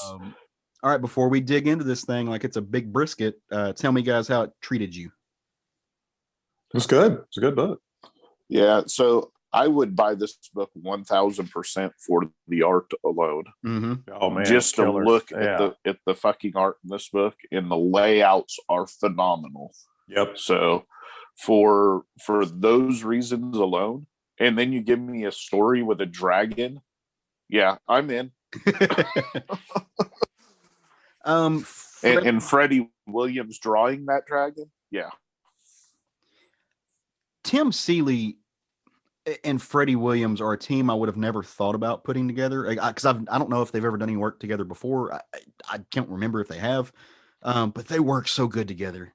All right, before we dig into this thing like it's a big brisket, tell me, guys, how it treated you. It was good. It's a good book. Yeah, so I would buy this book 1,000% for the art alone. Mm-hmm. Oh man, just to look at the fucking art in this book, and the layouts are phenomenal. Yep. So for those reasons alone, and then you give me a story with a dragon, yeah, I'm in. And Freddie Williams drawing that dragon. Yeah. Tim Seeley and Freddie Williams are a team I would have never thought about putting together, because I don't know if they've ever done any work together before. I can't remember if they have, but they work so good together.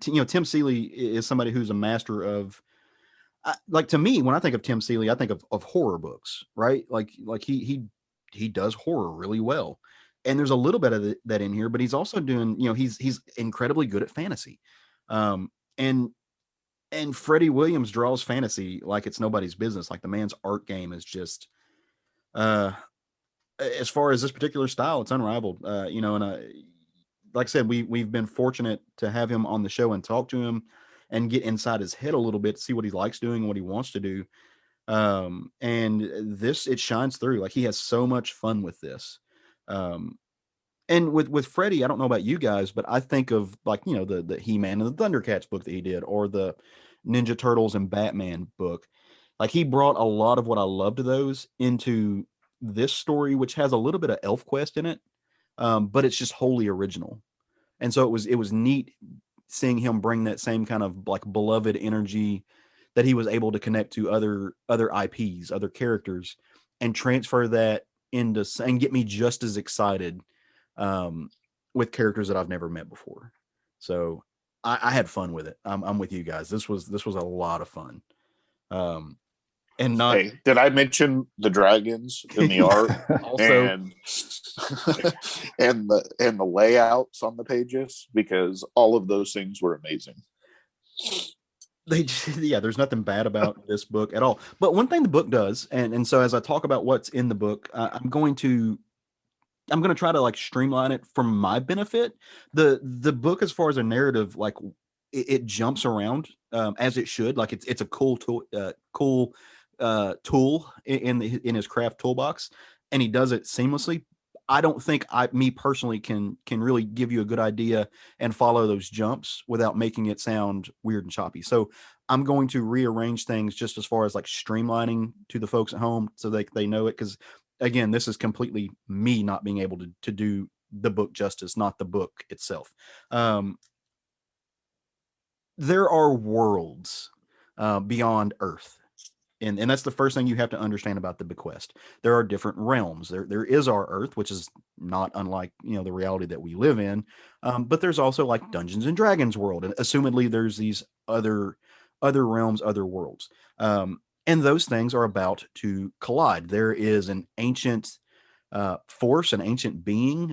Tim Seeley is somebody who's a master of, like, to me, when I think of Tim Seeley, I think of horror books, right? Like he does horror really well, and there's a little bit of that in here, but he's also doing, he's incredibly good at fantasy, and Freddie Williams draws fantasy like it's nobody's business. Like, the man's art game is just, as far as this particular style, it's unrivaled. Like I said, we've been fortunate to have him on the show and talk to him and get inside his head a little bit, see what he likes doing and what he wants to do. And it shines through. Like, he has so much fun with this. And with Freddie, I don't know about you guys, but I think of, like, the He-Man and the Thundercats book that he did, or the Ninja Turtles and Batman book. Like, he brought a lot of what I loved to those into this story, which has a little bit of ElfQuest in it, but it's just wholly original. And so it was neat seeing him bring that same kind of, like, beloved energy that he was able to connect to other IPs, other characters, and transfer that into, and get me just as excited with characters that I've never met before. So I had fun with it. I'm with you guys. This was a lot of fun. And not, hey, did I mention the dragons in the art also, and the layouts on the pages? Because all of those things were amazing. There's nothing bad about this book at all. But one thing the book does, and so as I talk about what's in the book, I'm going to try to, like, streamline it for my benefit. The book, as far as a narrative, like, it jumps around, as it should. Like, it's a cool tool, tool in his craft toolbox, and he does it seamlessly. I don't think me personally can really give you a good idea and follow those jumps without making it sound weird and choppy. So I'm going to rearrange things just as far as, like, streamlining to the folks at home so they know it. Because, again, this is completely me not being able to do the book justice, not the book itself. There are worlds beyond Earth. And that's the first thing you have to understand about the Bequest. There are different realms. There is our Earth, which is not unlike, the reality that we live in. But there's also, like, Dungeons and Dragons world, and assumedly there's these other realms, other worlds. And those things are about to collide. There is an ancient force, an ancient being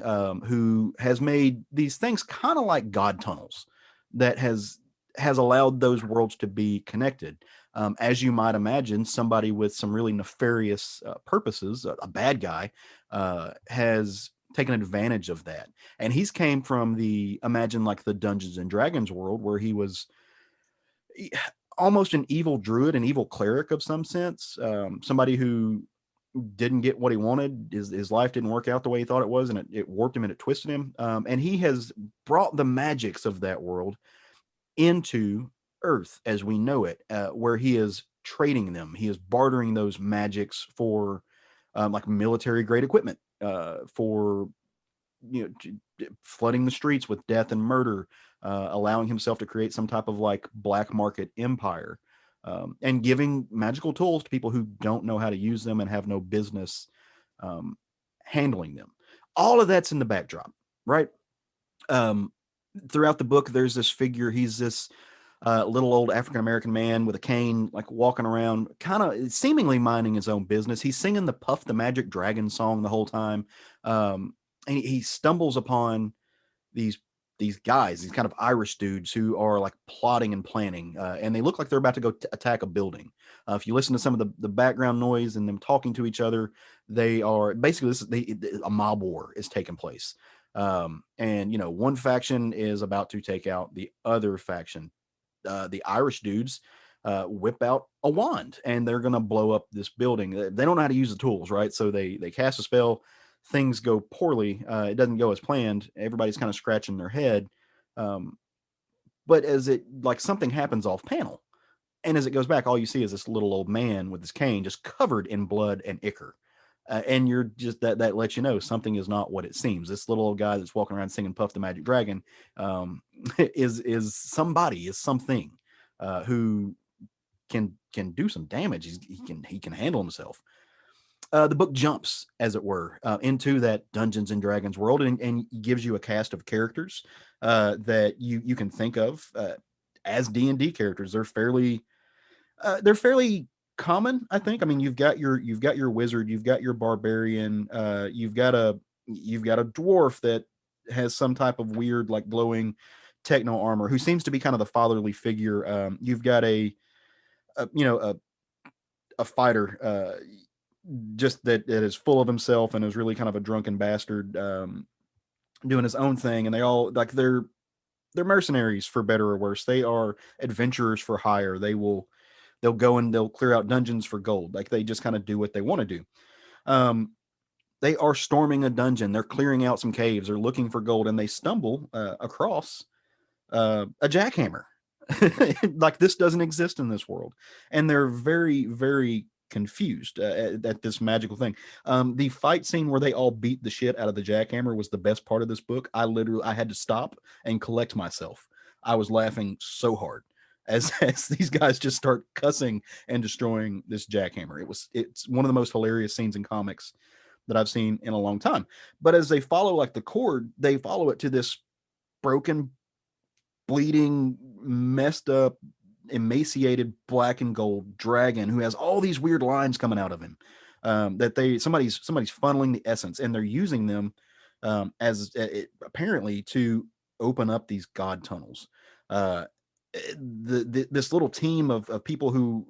who has made these things kind of like God tunnels that has allowed those worlds to be connected. As you might imagine, somebody with some really nefarious purposes, a bad guy, has taken advantage of that. And he's came from imagine like the Dungeons and Dragons world, where he was almost an evil druid, an evil cleric of some sense, somebody who didn't get what he wanted. His life didn't work out the way he thought it was, and it warped him and it twisted him. And he has brought the magics of that world into Earth as we know it, where he is trading them. He is bartering those magics for like military grade equipment, for flooding the streets with death and murder, allowing himself to create some type of, like, black market empire, and giving magical tools to people who don't know how to use them and have no business handling them. All of that's in the backdrop, right? Throughout the book, there's this figure. He's this little old African-American man with a cane, like, walking around, kind of seemingly minding his own business. He's singing the Puff the Magic Dragon song the whole time. And he stumbles upon these guys, these kind of Irish dudes who are, like, plotting and planning, and they look like they're about to go attack a building. If you listen to some of the background noise and them talking to each other, they are basically a mob war is taking place. And one faction is about to take out the other faction. The Irish dudes whip out a wand, and they're going to blow up this building. They don't know how to use the tools, right? So they cast a spell. Things go poorly. It doesn't go as planned. Everybody's kind of scratching their head. But as something happens off panel, and as it goes back, all you see is this little old man with his cane just covered in blood and ichor. and you're just that lets you know something is not what it seems. This little old guy that's walking around singing Puff the Magic Dragon is something who can do some damage. He can handle himself. The book jumps, as it were, into that Dungeons and Dragons world, and gives you a cast of characters that you can think of as D&D characters. They're fairly common, I think. I mean, you've got your wizard, you've got your barbarian, you've got a dwarf that has some type of weird, like, glowing techno armor, who seems to be kind of the fatherly figure. You've got a fighter, just that is full of himself and is really kind of a drunken bastard, doing his own thing. And they all, like, they're mercenaries, for better or worse. They are adventurers for hire. They'll go and they'll clear out dungeons for gold. Like, they just kind of do what they want to do. They are storming a dungeon. They're clearing out some caves. They're looking for gold, and they stumble across a jackhammer. Like, this doesn't exist in this world, and they're very, very confused at this magical thing. The fight scene where they all beat the shit out of the jackhammer was the best part of this book. I had to stop and collect myself. I was laughing so hard as these guys just start cussing and destroying this jackhammer. It's one of the most hilarious scenes in comics that I've seen in a long time. But as they follow, like, the cord, they follow it to this broken, bleeding, messed up, emaciated black and gold dragon who has all these weird lines coming out of him, that somebody's funneling the essence, and they're using them apparently to open up these god tunnels. This little team of people who,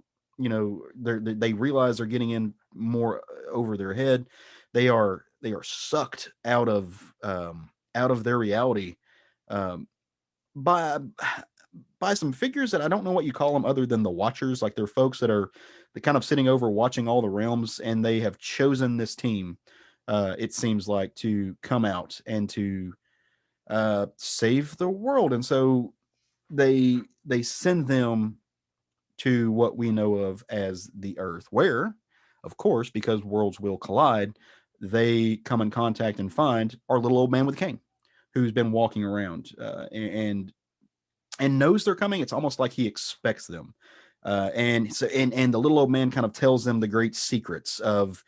they realize they're getting in more over their head. They are sucked out of their reality by some figures that I don't know what you call them other than the Watchers. Like, they're folks that are kind of sitting over watching all the realms, and they have chosen this team, it seems like, to come out and to save the world. And so they send them to what we know of as the Earth, where, of course, because worlds will collide, they come in contact and find our little old man with a cane, who's been walking around and knows they're coming. It's almost like he expects them. And the little old man kind of tells them the great secrets of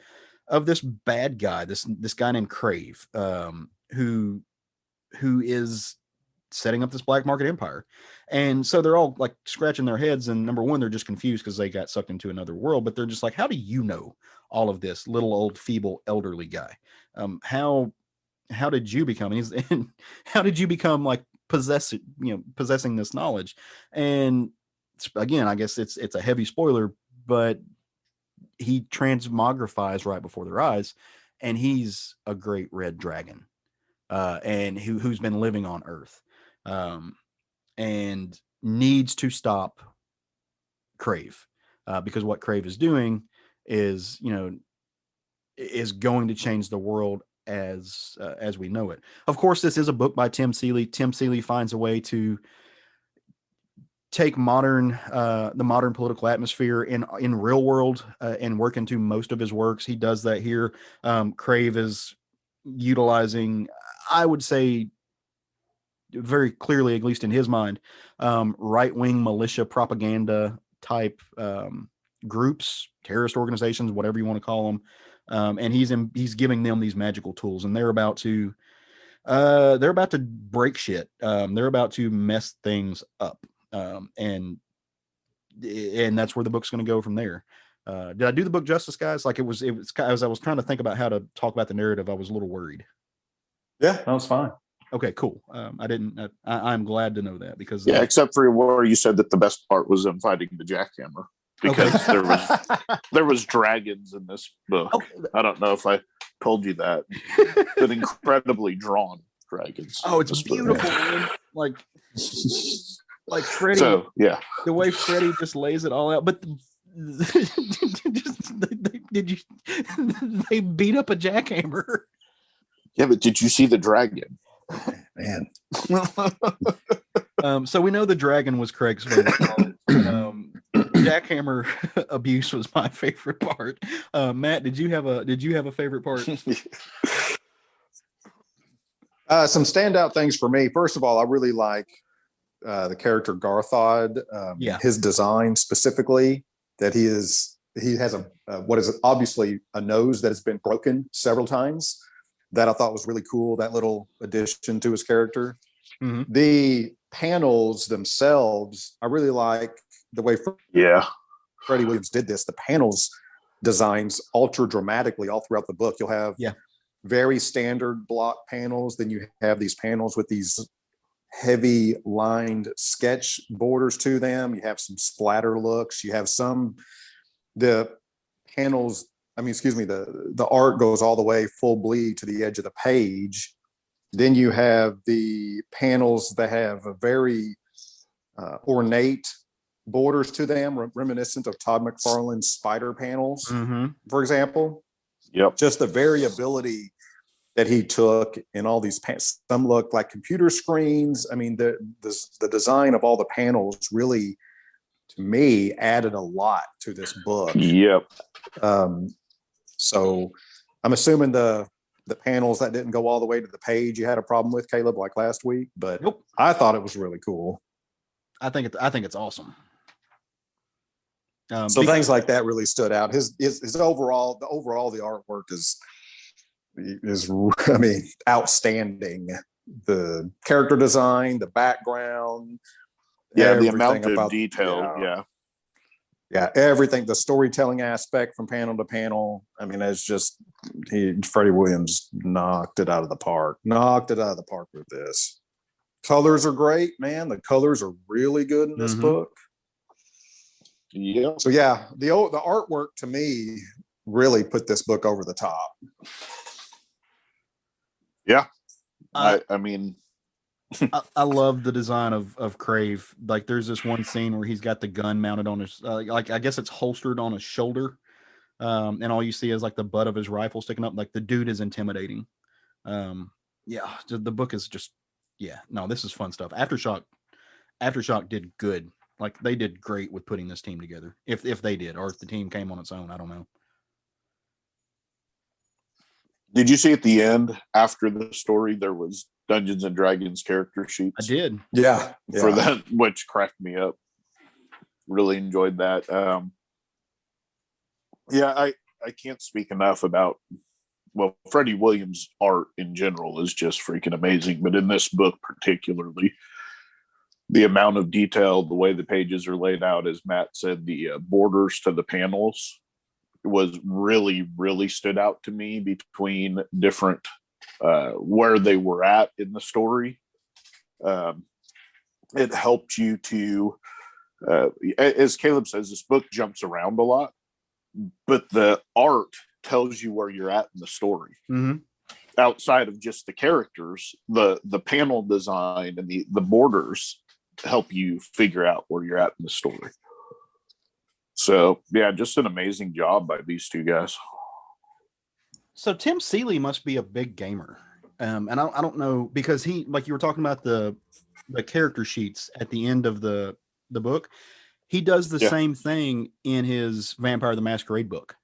this bad guy, this guy named Crave, who is setting up this black market empire. And so they're all, like, scratching their heads, and number one, they're just confused because they got sucked into another world, but they're just like, how do you know all of this, little old feeble elderly guy? How did you become, and how did you become, like, possessing this knowledge? And again, I guess it's a heavy spoiler, but he transmogrifies right before their eyes, and he's a great red dragon, and who's been living on Earth, and needs to stop Crave, because what Crave is doing is going to change the world as we know it. Of course, this is a book by Tim Seeley. Tim Seeley finds a way to take the modern political atmosphere in real world and work into most of his works. He does that here. Crave is utilizing, I would say, very clearly, at least in his mind, right-wing militia propaganda type groups, terrorist organizations, whatever you want to call them. And he's giving them these magical tools, and they're about to break shit. They're about to mess things up. And that's where the book's going to go from there. Did I do the book justice, guys? Like, it was as I was trying to think about how to talk about the narrative, I was a little worried. Yeah, that was fine. Okay, cool. I'm glad to know that, because except for where you said that the best part was them fighting the jackhammer, because there was dragons in this book. Okay. I don't know if I told you that, but incredibly drawn dragons. Oh, it's beautiful, man. Like Freddie. So, yeah, the way Freddie just lays it all out. But they beat up a jackhammer. Yeah, but did you see the dragon? Man. So we know the dragon was Craig's favorite. jackhammer abuse was my favorite part. Matt, did you have a favorite part? Some standout things for me. First of all, I really like the character Garthod. His design specifically, that he has what is obviously a nose that has been broken several times. That I thought was really cool. That little addition to his character. Mm-hmm. The panels themselves, I really like the way Freddie Williams did this. The panels designs alter dramatically all throughout the book. You'll have very standard block panels. Then you have these panels with these heavy lined sketch borders to them. You have some splatter looks. You have the art goes all the way full bleed to the edge of the page. Then you have the panels that have a very ornate borders to them, reminiscent of Todd McFarlane's spider panels, for example. Yep. Just the variability that he took in all these some look like computer screens. I mean, the design of all the panels really, to me, added a lot to this book. Yep. So I'm assuming the panels that didn't go all the way to the page you had a problem with, Caleb, like last week, but nope. I thought it was really cool. I think it's awesome. So things like that really stood out. His overall, the artwork is I mean, outstanding. The character design, the background, the amount of detail, everything, the storytelling aspect from panel to panel. I mean, it's just Freddie Williams knocked it out of the park with this. Colors are great, man. The colors are really good in this book. Yeah. So the artwork to me really put this book over the top. Yeah. I mean, I love the design of Crave. Like, there's this one scene where he's got the gun mounted on his, I guess it's holstered on his shoulder, and all you see is like the butt of his rifle sticking up. Like, the dude is intimidating. The book is just, this is fun stuff. Aftershock did good. Like, they did great with putting this team together. If they did, or if the team came on its own, I don't know. Did you see at the end, after the story, there was Dungeons and Dragons character sheets? I did. Yeah. For that, which cracked me up. Really enjoyed that. I can't speak enough about, Freddie Williams' art in general is just freaking amazing. But in this book particularly, the amount of detail, the way the pages are laid out, as Matt said, the borders to the panels was really, really stood out to me between different where they were at in the story. It helped you to, as Caleb says, this book jumps around a lot, but the art tells you where you're at in the story. Outside of just the characters, the panel design and the borders help you figure out where you're at in the story. So just an amazing job by these two guys. So Tim Seeley must be a big gamer. And I don't know, because he, like you were talking about the character sheets at the end of the book, he does the same thing in his Vampire the Masquerade book.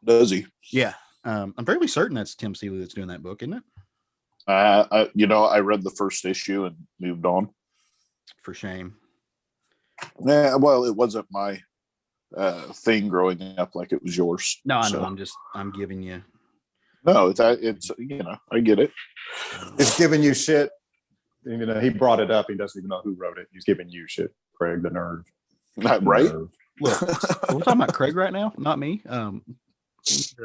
Does he? Yeah. I'm fairly certain that's Tim Seeley that's doing that book, isn't it? I read the first issue and moved on. For shame. Yeah, well, it wasn't my thing growing up like it was yours. No, I know. I'm giving you. No, it's I get it. It's giving you shit. He brought it up. He doesn't even know who wrote it. He's giving you shit, Craig. The nerve. Not right. Nerve. Look, we're talking about Craig right now, not me. Let's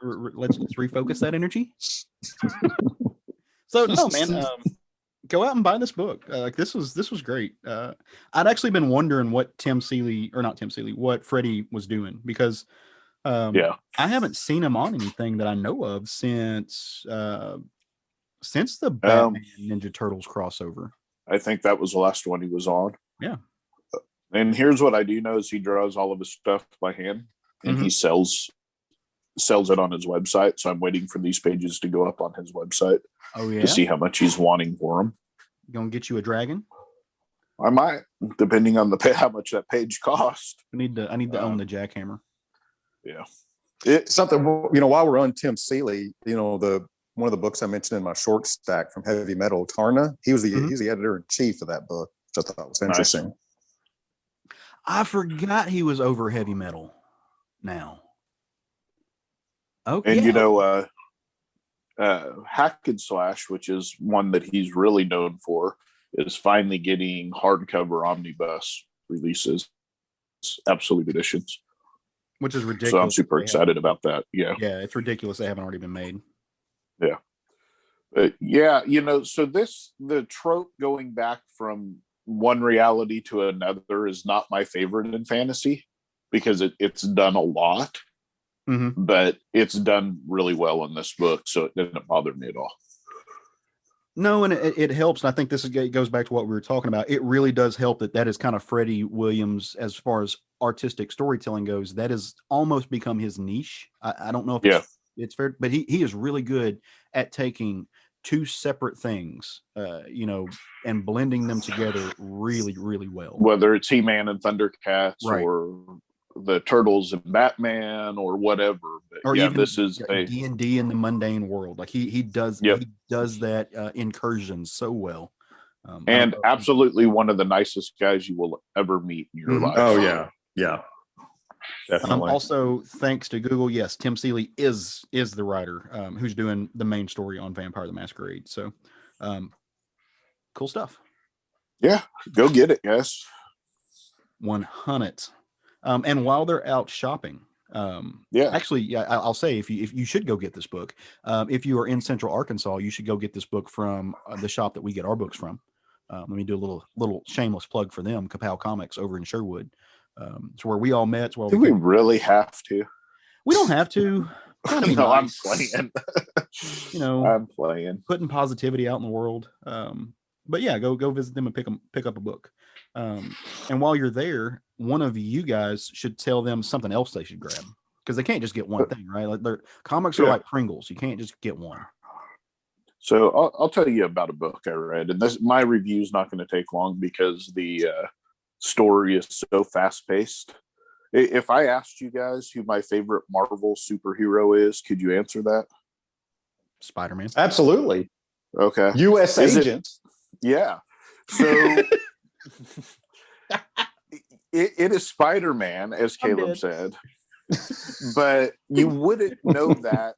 refocus that energy. So no, man. Go out and buy this book. This was great. I'd actually been wondering what what Freddie was doing, because I haven't seen him on anything that I know of since the Batman Ninja Turtles crossover. I think that was the last one he was on. Yeah. And here's what I do know is he draws all of his stuff by hand, and he sells it on his website. So I'm waiting for these pages to go up on his website. Oh yeah. To see how much he's wanting for them. You gonna get you a dragon? I might, depending on how much that page cost. I need to own the jackhammer. Yeah. It's something, while we're on Tim Seeley, one of the books I mentioned in my short stack from Heavy Metal, Tarna, he's the editor in chief of that book, which I thought was interesting. Nice. I forgot he was over Heavy Metal now. Okay. And Hack and Slash, which is one that he's really known for, is finally getting hardcover omnibus releases, absolute editions. Which is ridiculous. So I'm super excited about that. Yeah. Yeah, it's ridiculous they haven't already been made. Yeah. So the trope going back from one reality to another is not my favorite in fantasy because it's done a lot, but it's done really well in this book. So it didn't bother me at all. No, and it helps. And I think it goes back to what we were talking about. It really does help that is kind of Freddie Williams, as far as artistic storytelling goes, that has almost become his niche. I don't know if it's fair, but he is really good at taking two separate things, and blending them together really, really well. Whether it's He-Man and Thundercats, right, or the Turtles and Batman, or whatever. But or even this is D&D in the mundane world. Like he does that incursion so well. And absolutely one of the nicest guys you will ever meet in your life. Oh yeah. Definitely. Also, thanks to Google, yes, Tim Seeley is the writer who's doing the main story on Vampire the Masquerade. So, cool stuff. Yeah, go get it, guys. 100. And while they're out shopping, I'll say if you should go get this book. If you are in Central Arkansas, you should go get this book from the shop that we get our books from. Let me do a little shameless plug for them, Kapow Comics over in Sherwood. It's where we all met. Do we really have to? We don't have to. No, I'm playing. I'm playing. Putting positivity out in the world. But yeah, go visit them and pick up a book. And while you're there, one of you guys should tell them something else they should grab, because they can't just get one thing, right? Like their comics are like Pringles. You can't just get one. So I'll tell you about a book I read, and my review is not going to take long because the story is so fast paced. If I asked you guys who my favorite Marvel superhero is, could you answer that? Spider-Man. Absolutely. Okay. U.S. agent. Yeah. So it is Spider-Man, as Caleb said, but you wouldn't know that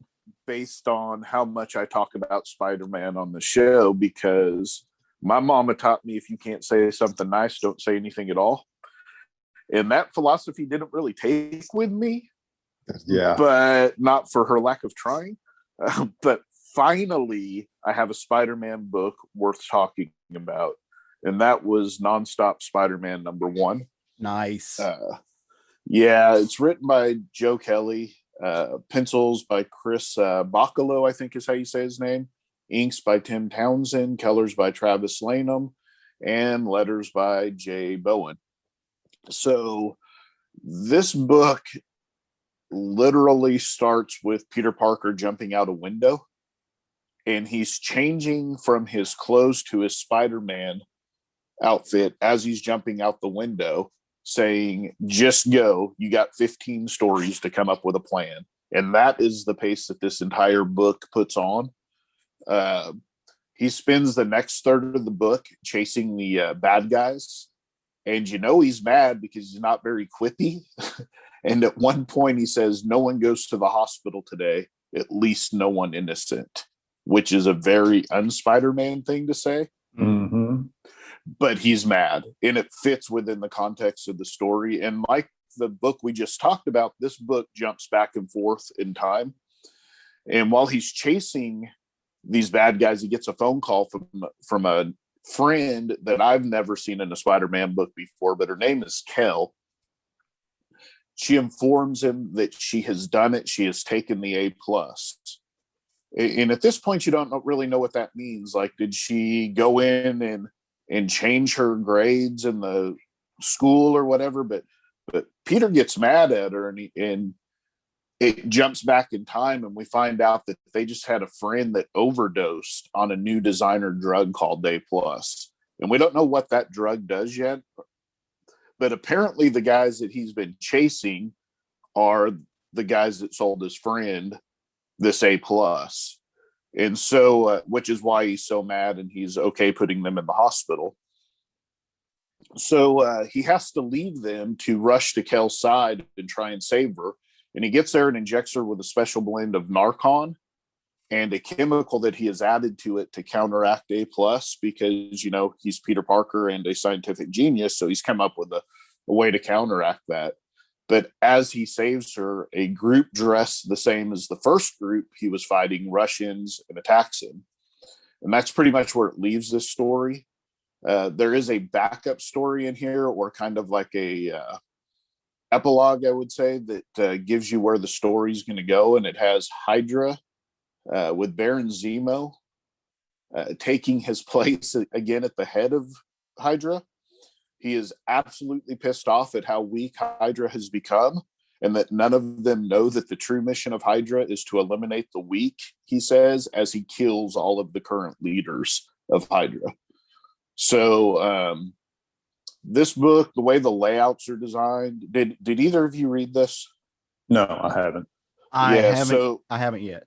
based on how much I talk about Spider-Man on the show, because my mama taught me if you can't say something nice, don't say anything at all. And that philosophy didn't really take with me. Yeah. But not for her lack of trying. But finally, I have a Spider-Man book worth talking about. And that was Nonstop Spider-Man #1. Nice. It's written by Joe Kelly. Pencils by Chris Bacalo, I think is how you say his name. Inks by Tim Townsend. Colors by Travis Lanham. And letters by Jay Bowen. So this book literally starts with Peter Parker jumping out a window, and he's changing from his clothes to his Spider-Man outfit as he's jumping out the window, saying, just go, you got 15 stories to come up with a plan. And that is the pace that this entire book puts on. He spends the next third of the book chasing the bad guys. And he's mad because he's not very quippy. And at one point he says, no one goes to the hospital today, at least no one innocent, which is a very un-Spider-Man thing to say. Mm-hmm. But he's mad, and it fits within the context of the story. And like the book we just talked about, this book jumps back and forth in time. And while he's chasing these bad guys, he gets a phone call from a friend that I've never seen in a Spider-Man book before, but her name is Kel. She informs him that she has done it. She has taken the A+. And at this point, you don't really know what that means. Like, did she go in and change her grades in the school or whatever? But Peter gets mad at her, and it jumps back in time, and we find out that they just had a friend that overdosed on a new designer drug called A+. And we don't know what that drug does yet. But apparently the guys that he's been chasing are the guys that sold his friend this A+. And so, which is why he's so mad and he's okay putting them in the hospital. So he has to leave them to rush to Kel's side and try and save her. And he gets there and injects her with a special blend of Narcon and a chemical that he has added to it to counteract A+, because, you know, he's Peter Parker and a scientific genius. So he's come up with a way to counteract that. But as he saves her, a group dressed the same as the first group he was fighting rushes and attacks him. And that's pretty much where it leaves this story. There is a backup story in here, or kind of like a epilogue, I would say, that gives you where the story's going to go. And it has Hydra with Baron Zemo taking his place again at the head of Hydra. He is absolutely pissed off at how weak Hydra has become, and that none of them know that the true mission of Hydra is to eliminate the weak, he says, as he kills all of the current leaders of Hydra. So this book, the way the layouts are designed, did either of you read this? No, I haven't. I haven't yet.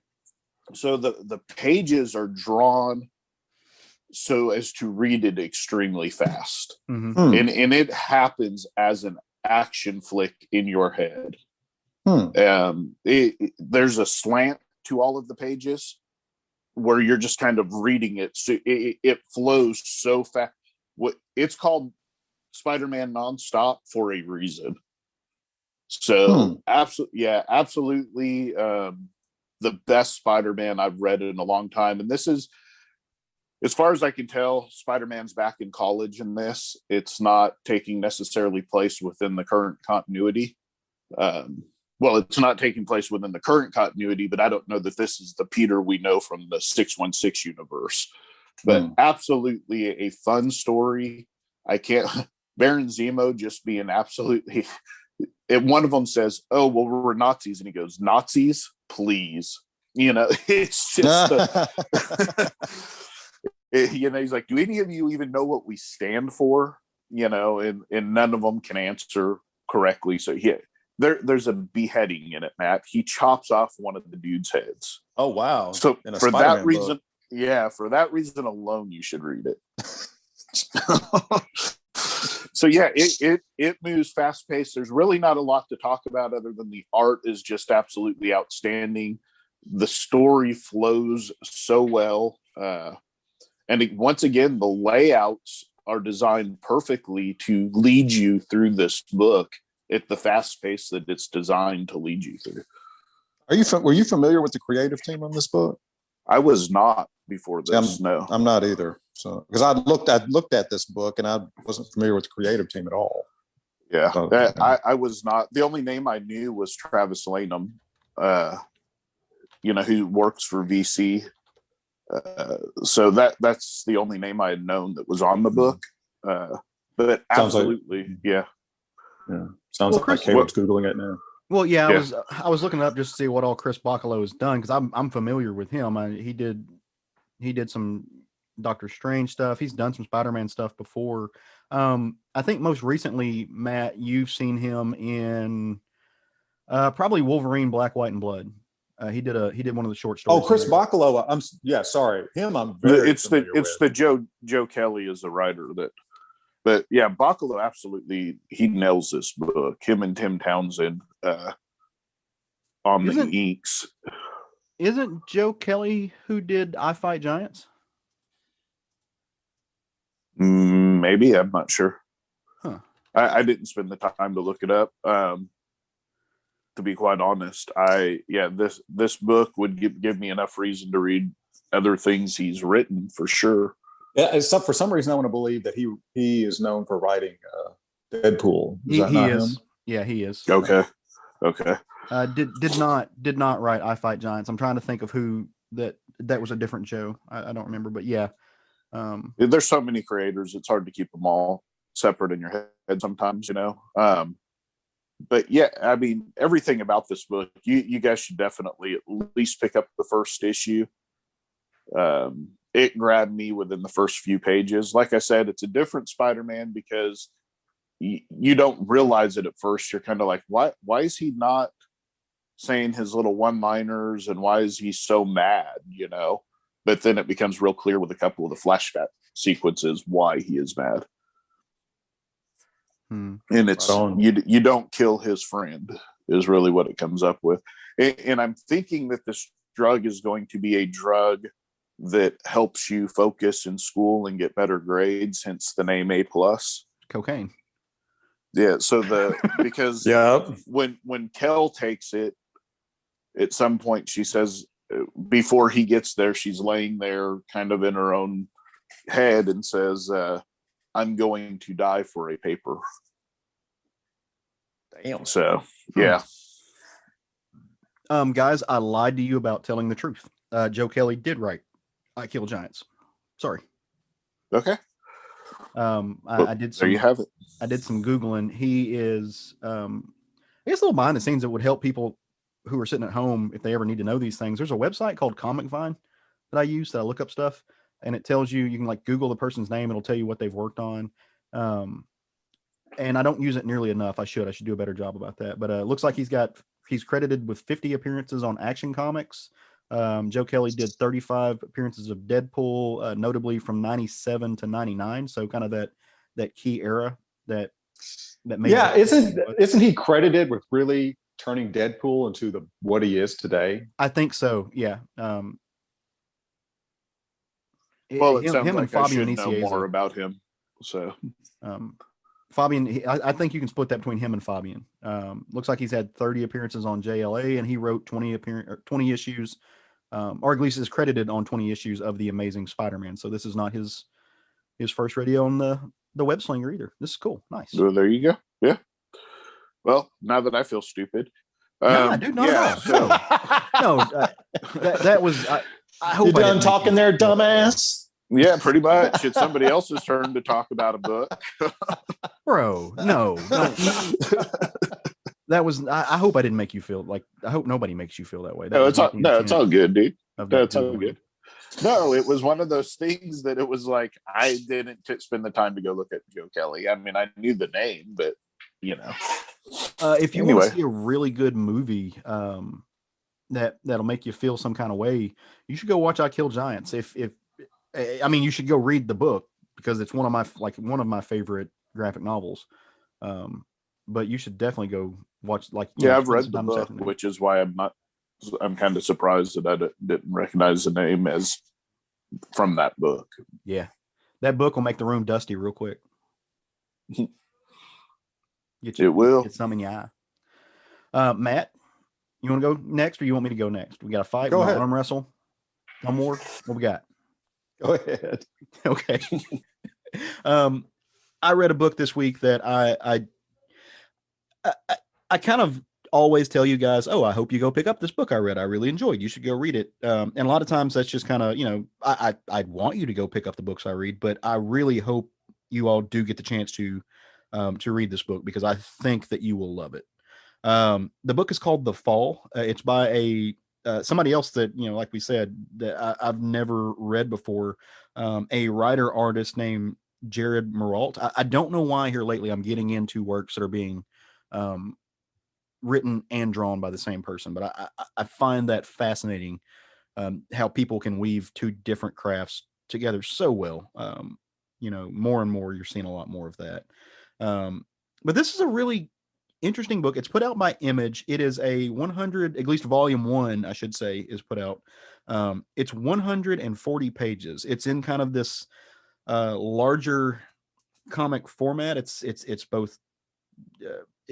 So the pages are drawn so as to read it extremely fast. Mm-hmm. And it happens as an action flick in your head. There's a slant to all of the pages where you're just kind of reading it. So it flows so fast. It's called Spider-Man Nonstop for a reason. So absolutely the best Spider-Man I've read in a long time. And this is, as far as I can tell, Spider-Man's back in college in this. It's not taking necessarily place within the current continuity. Well, it's not taking place within the current continuity, but I don't know that this is the Peter we know from the 616 universe. But absolutely a fun story. I can't... Baron Zemo just being absolutely... One of them says, "Oh, well, we're Nazis." And he goes, "Nazis, please." You know, it's just... you know, he's like, "Do any of you even know what we stand for?" You know, and none of them can answer correctly. So there's a beheading in it, Matt. He chops off one of the dude's heads. Oh, wow. So for Spider-Man that reason, book. for that reason alone, you should read it. So it moves fast paced. There's really not a lot to talk about other than the art is just absolutely outstanding. The story flows so well. And once again, the layouts are designed perfectly to lead you through this book at the fast pace that it's designed to lead you through. Were you familiar with the creative team on this book? I was not before this. No, I'm not either. So because I looked at this book and I wasn't familiar with the creative team at all. Yeah, I was not. The only name I knew was Travis Lanham, you know, who works for VC. So that's the only name I had known that was on the book. But absolutely, yeah. Sounds like Caleb's Googling it now. Well, yeah, I was looking up just to see what all Chris Bachalo has done, because I'm familiar with him. He did some Doctor Strange stuff. He's done some Spider-Man stuff before. I think most recently, Matt, you've seen him in probably Wolverine, Black, White, and Blood. He did one of the short stories. Oh, Chris Bachalo. Sorry, him. I'm very. It's the Joe Kelly is the writer that. But yeah, Bachalo absolutely, he nails this book. Him and Tim Townsend on the inks. Isn't Joe Kelly who did I Fight Giants? Maybe, I'm not sure. Huh. I didn't spend the time to look it up. To be quite honest, this book would give me enough reason to read other things he's written for sure. Yeah, for some reason, I want to believe that he is known for writing Deadpool. He is. Yeah, he is. Okay. Did not write I Fight Giants. I'm trying to think of who that was a different Joe. I don't remember, but yeah. There's so many creators, it's hard to keep them all separate in your head sometimes, you know. But yeah, I mean, everything about this book, you guys should definitely at least pick up the first issue. it grabbed me within the first few pages. Like I said, it's a different Spider-Man because you don't realize it at first. You're kind of like, why is he not saying his little one-liners, and why is he so mad, But then it becomes real clear with a couple of the flashback sequences why he is mad. And it's you don't kill his friend is really what it comes up with. And I'm thinking that this drug is going to be a drug that helps you focus in school and get better grades, hence the name A+. Cocaine. Yeah, so because when Kel takes it, at some point she says, before he gets there, she's laying there kind of in her own head and says, I'm going to die for a paper. Damn. So, yeah. Guys, I lied to you about telling the truth. Joe Kelly did write I Kill Giants. Sorry. Okay. I did some. There you have it. I did some Googling. He is, I guess, a little behind the scenes that would help people who are sitting at home if they ever need to know these things. There's a website called Comic Vine that I use that I look up stuff, and it tells you can like Google the person's name. It'll tell you what they've worked on. And I don't use it nearly enough. I should do a better job about that. But it looks like he's credited with 50 appearances on Action Comics. Joe Kelly did 35 appearances of Deadpool, notably from 97 to 99. So kind of that key era that made. Yeah, isn't he credited with really turning Deadpool into what he is today? I think so. Yeah. Well, it sounds him like and Fabian I should know more about him. So, Fabian, I think you can split that between him and Fabian. Looks like he's had 30 appearances on JLA, and he wrote 20 issues, or at least is credited on 20 issues of The Amazing Spider-Man. So this is not his first radio on the web slinger either. This is cool. Nice. So there you go. Yeah. Well, now that I feel stupid. Nah, dude, not at all. No, that was. I hope you done talking there, dumbass. Yeah, pretty much. It's somebody else's turn to talk about a book. Bro, no. That was. I hope I didn't make you feel like. I hope nobody makes you feel that way. It's all good, dude. It's all good. No, it was one of those things that it was like I didn't spend the time to go look at Joe Kelly. I mean, I knew the name, but if you want to see a really good movie that'll make you feel some kind of way, you should go watch I Kill Giants. You should go read the book because it's one of my favorite graphic novels. But you should definitely go watch. I've read the book, which is why I'm kind of surprised that I didn't recognize the name as from that book. Yeah, that book will make the room dusty real quick. It will. Get some in your eye. Matt, you want to go next, or you want me to go next? We got a fight. Go ahead. Arm wrestle. One more. What we got? Go ahead. Okay. I read a book this week that I kind of always tell you guys, I hope you go pick up this book I read. I really enjoyed. You should go read it. And a lot of times that's just kind of, I'd want you to go pick up the books I read, but I really hope you all do get the chance to read this book because I think that you will love it. The book is called The Fall. It's by somebody else that, like we said, that I've never read before. A writer artist named Jared Muralt. I don't know why here lately I'm getting into works that are being written and drawn by the same person, but I find that fascinating, how people can weave two different crafts together so well. More and more you're seeing a lot more of that. But this is a really interesting book. It's put out by Image. It is a 100, at least volume 1, I should say, is put out. It's 140 pages. It's in kind of this larger comic format. It's both.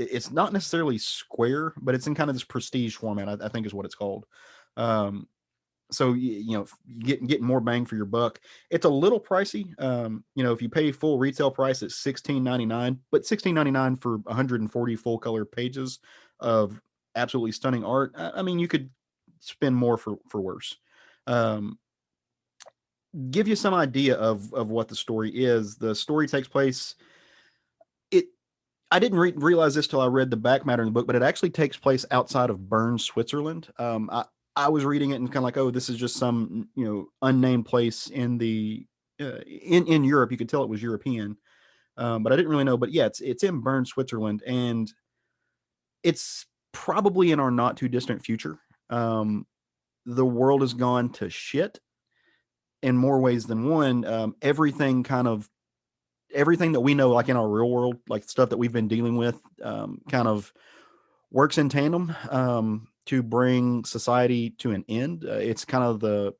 It's not necessarily square, but it's in kind of this prestige format. I think is what it's called. So you get more bang for your buck. It's a little pricey. If you pay full retail price, it's $16.99, but $16.99 for 140 full color pages of absolutely stunning art. I mean, you could spend more for worse. Give you some idea of what the story is. The story takes place. I didn't realize this till I read the back matter in the book, but it actually takes place outside of Bern, Switzerland. I I was reading it and kind of like, oh, this is just some, unnamed place in the in Europe. You could tell it was European, but I didn't really know. But yeah, it's in Bern, Switzerland, and it's probably in our not too distant future. The world has gone to shit in more ways than one. Everything that we know, like in our real world, like stuff that we've been dealing with, kind of works in tandem to bring society to an end. It's kind of the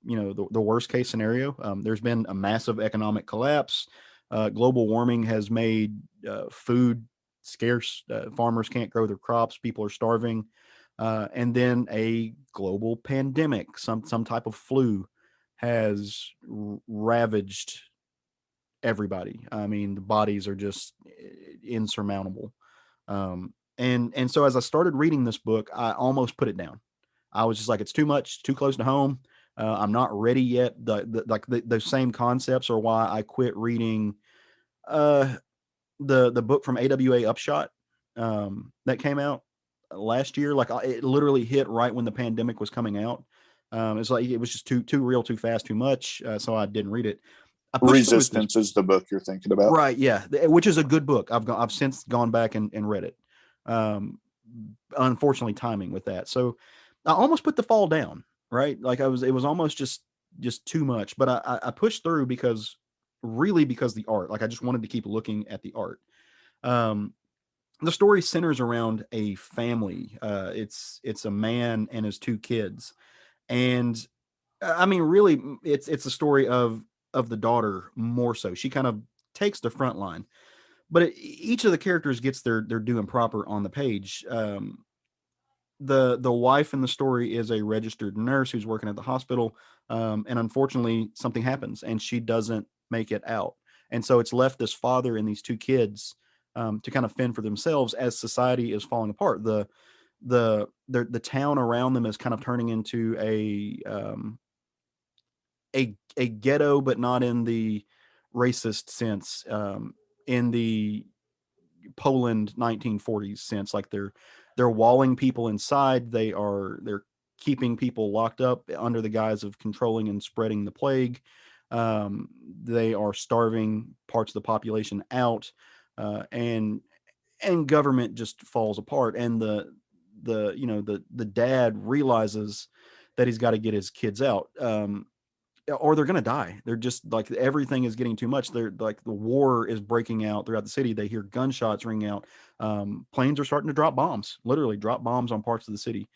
worst case scenario. There's been a massive economic collapse. Global warming has made food scarce. Farmers can't grow their crops. People are starving. And then a global pandemic, some type of flu, has ravaged everybody. I mean, the bodies are just insurmountable. And so as I started reading this book, I almost put it down. I was just like, it's too much, too close to home. I'm not ready yet. Those same concepts are why I quit reading the book from AWA Upshot that came out last year. Like it literally hit right when the pandemic was coming out. It's like it was just too real, too fast, too much. So I didn't read it. Resistance is the book you're thinking about, right? Yeah, which is a good book. I've since gone back and read it. Unfortunately, timing with that. So I almost put The Fall down. Right, like it was almost just too much. But I pushed through because the art. Like I just wanted to keep looking at the art. The story centers around a family. It's a man and his two kids, and I mean, really, it's a story of the daughter more so. She kind of takes the front line, but each of the characters gets their due and proper on the page. The wife in the story is a registered nurse who's working at the hospital, and unfortunately, something happens and she doesn't make it out, and so it's left this father and these two kids to kind of fend for themselves as society is falling apart. The town around them is kind of turning into a ghetto, but not in the racist sense, in the Poland 1940s sense. Like they're walling people inside. They're keeping people locked up under the guise of controlling and spreading the plague. They are starving parts of the population out, and government just falls apart. And the dad realizes that he's got to get his kids out, or they're going to die. They're just like, everything is getting too much. They're like, the war is breaking out throughout the city. They hear gunshots ring out. Planes are starting to drop bombs, literally drop bombs on parts of the city.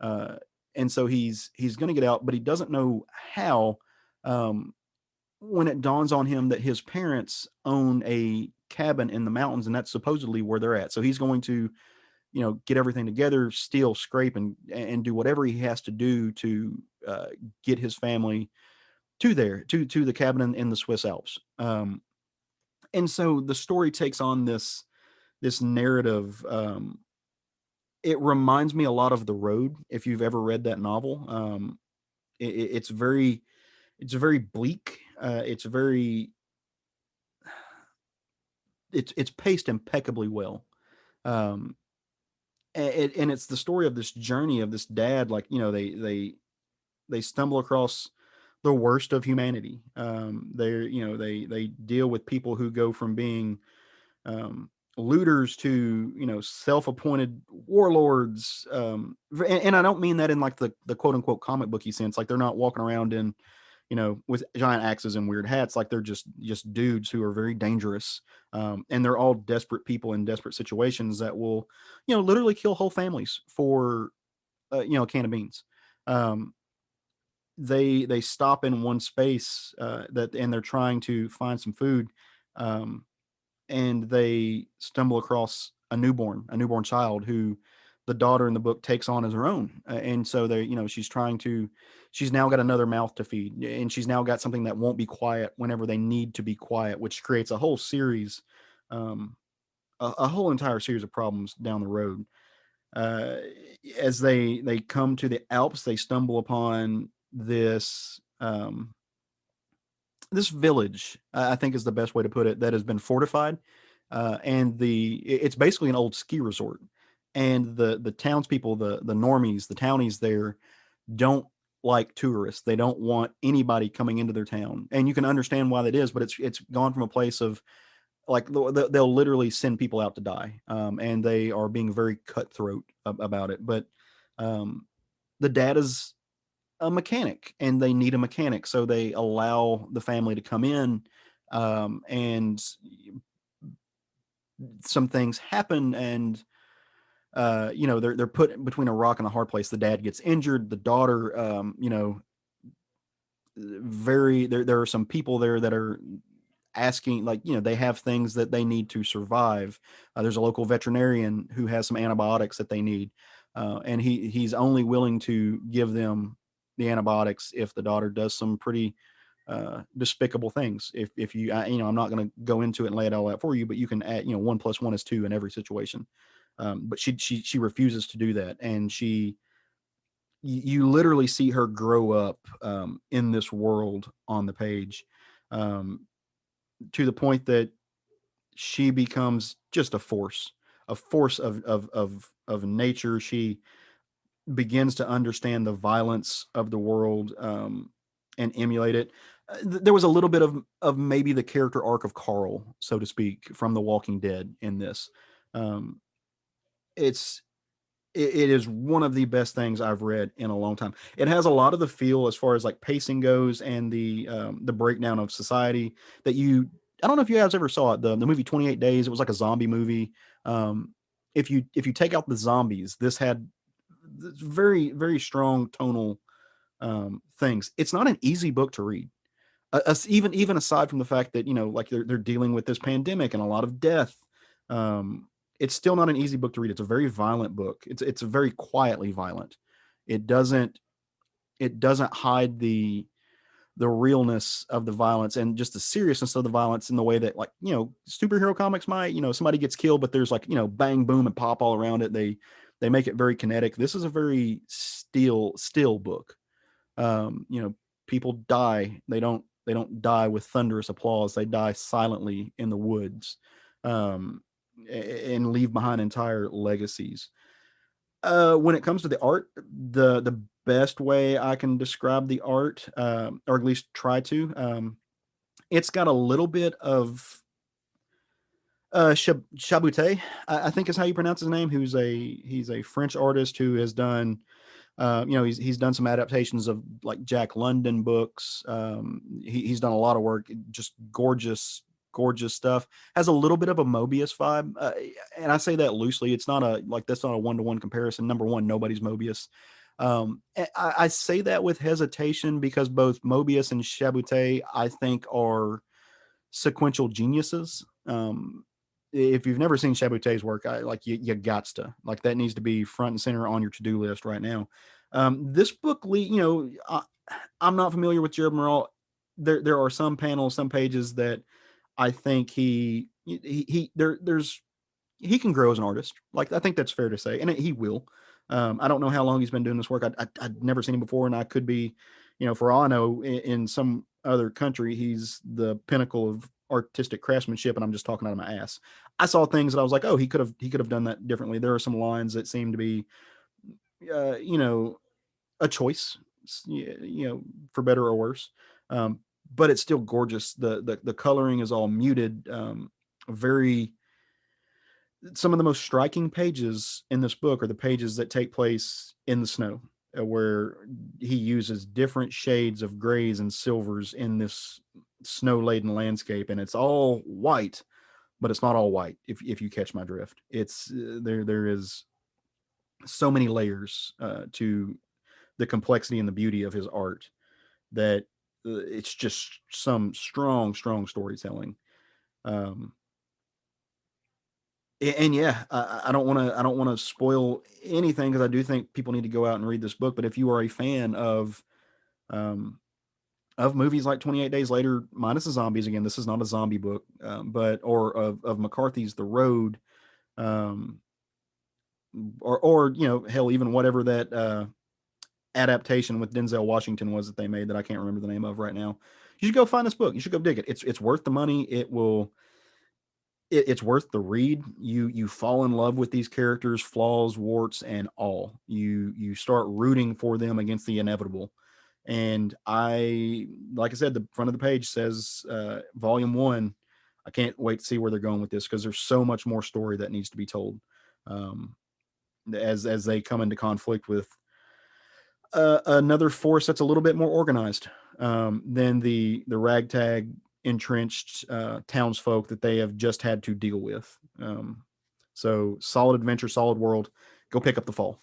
And so he's going to get out, but he doesn't know how. When it dawns on him that his parents own a cabin in the mountains, and that's supposedly where they're at. So he's going to, get everything together, steal, scrape, and do whatever he has to do to get his family to the cabin in the Swiss Alps. And so the story takes on this narrative. It reminds me a lot of The Road, if you've ever read that novel. It's very bleak. It's paced impeccably well. And it's the story of this journey of this dad. Like, they stumble across the worst of humanity. They deal with people who go from being looters to self-appointed warlords. And I don't mean that in like the quote unquote comic booky sense. Like they're not walking around in with giant axes and weird hats. Like they're just dudes who are very dangerous. And they're all desperate people in desperate situations that will literally kill whole families for a can of beans. They stop in one space and they're trying to find some food, and they stumble across a newborn child who the daughter in the book takes on as her own. And so she's now got another mouth to feed, and she's now got something that won't be quiet whenever they need to be quiet, which creates a whole series, a whole entire series of problems down the road. As they come to the Alps, they stumble upon this village, I think is the best way to put it, that has been fortified, and it's basically an old ski resort. And the townspeople, the normies, the townies there, don't like tourists. They don't want anybody coming into their town, and you can understand why that is. But it's gone from a place of like they'll literally send people out to die, and they are being very cutthroat about it. But the dad is a mechanic, and they need a mechanic, so they allow the family to come in, and some things happen, and they're put between a rock and a hard place. The dad gets injured. The daughter, there are some people there that are asking, like, they have things that they need to survive. There's a local veterinarian who has some antibiotics that they need, and he's only willing to give them the antibiotics if the daughter does some pretty despicable things. If you, I'm not going to go into it and lay it all out for you, but you can add, 1 + 1 is 2 in every situation. But she refuses to do that, and you literally see her grow up in this world on the page, to the point that she becomes just a force of nature. She begins to understand the violence of the world, and emulate it. There was a little bit of maybe the character arc of Carl, so to speak, from The Walking Dead in this. It is one of the best things I've read in a long time. It has a lot of the feel as far as like pacing goes, and the breakdown of society that I don't know if you guys ever saw it, the movie 28 Days. It was like a zombie movie. If you take out the zombies, this had very, very strong tonal things. It's not an easy book to read. Even aside from the fact that, like they're dealing with this pandemic and a lot of death. It's still not an easy book to read. It's a very violent book. It's very quietly violent. It doesn't hide the realness of the violence and just the seriousness of the violence in the way that, like, superhero comics might, somebody gets killed, but there's like, bang, boom, and pop all around it. They make it very kinetic. This is a very still book. People die. They don't die with thunderous applause. They die silently in the woods. And leave behind entire legacies. When it comes to the art, the best way I can describe the art, or at least try to, it's got a little bit of Chaboutet, I think is how you pronounce his name. He's a French artist who has done, he's done some adaptations of like Jack London books. He's done a lot of work, just gorgeous stuff. Has a little bit of a Mobius vibe, and I say that loosely. It's not that's not a 1-to-1 comparison. Number one, nobody's Mobius. I say that with hesitation because both Mobius and Chaboutet, I think, are sequential geniuses. If you've never seen Chaboutet's work, you gots to, like, that needs to be front and center on your to-do list right now. This book, I'm not familiar with Jared Morrell. There are some panels, some pages that I think he can grow as an artist. Like, I think that's fair to say, and he will. I don't know how long he's been doing this work. I'd never seen him before, and I could be, for all I know, in some other country, he's the pinnacle of artistic craftsmanship, and I'm just talking out of my ass. I saw things that I was like, oh, he could have done that differently. There are some lines that seem to be, a choice, for better or worse. But it's still gorgeous. The coloring is all muted. Some of the most striking pages in this book are the pages that take place in the snow, where he uses different shades of grays and silvers in this snow-laden landscape, and it's all white, but it's not all white. If you catch my drift, it's there is so many layers to the complexity and the beauty of his art that it's just some strong storytelling. And yeah, I don't want to spoil anything, because I do think people need to go out and read this book. But if you are a fan of movies like 28 Days Later, minus the zombies, again, this is not a zombie book, or of McCarthy's The Road, or hell, even whatever that adaptation with Denzel Washington was that they made that I can't remember the name of right now. You should go find this book. You should go dig it. It's worth the money. It will it's worth the read. You fall in love with these characters, flaws, warts, and all. You start rooting for them against the inevitable. And like I said, the front of the page says volume 1. I can't wait to see where they're going with this, because there's so much more story that needs to be told as they come into conflict with another force that's a little bit more organized than the ragtag entrenched townsfolk that they have just had to deal with. So solid adventure, solid world. Go pick up The Fall.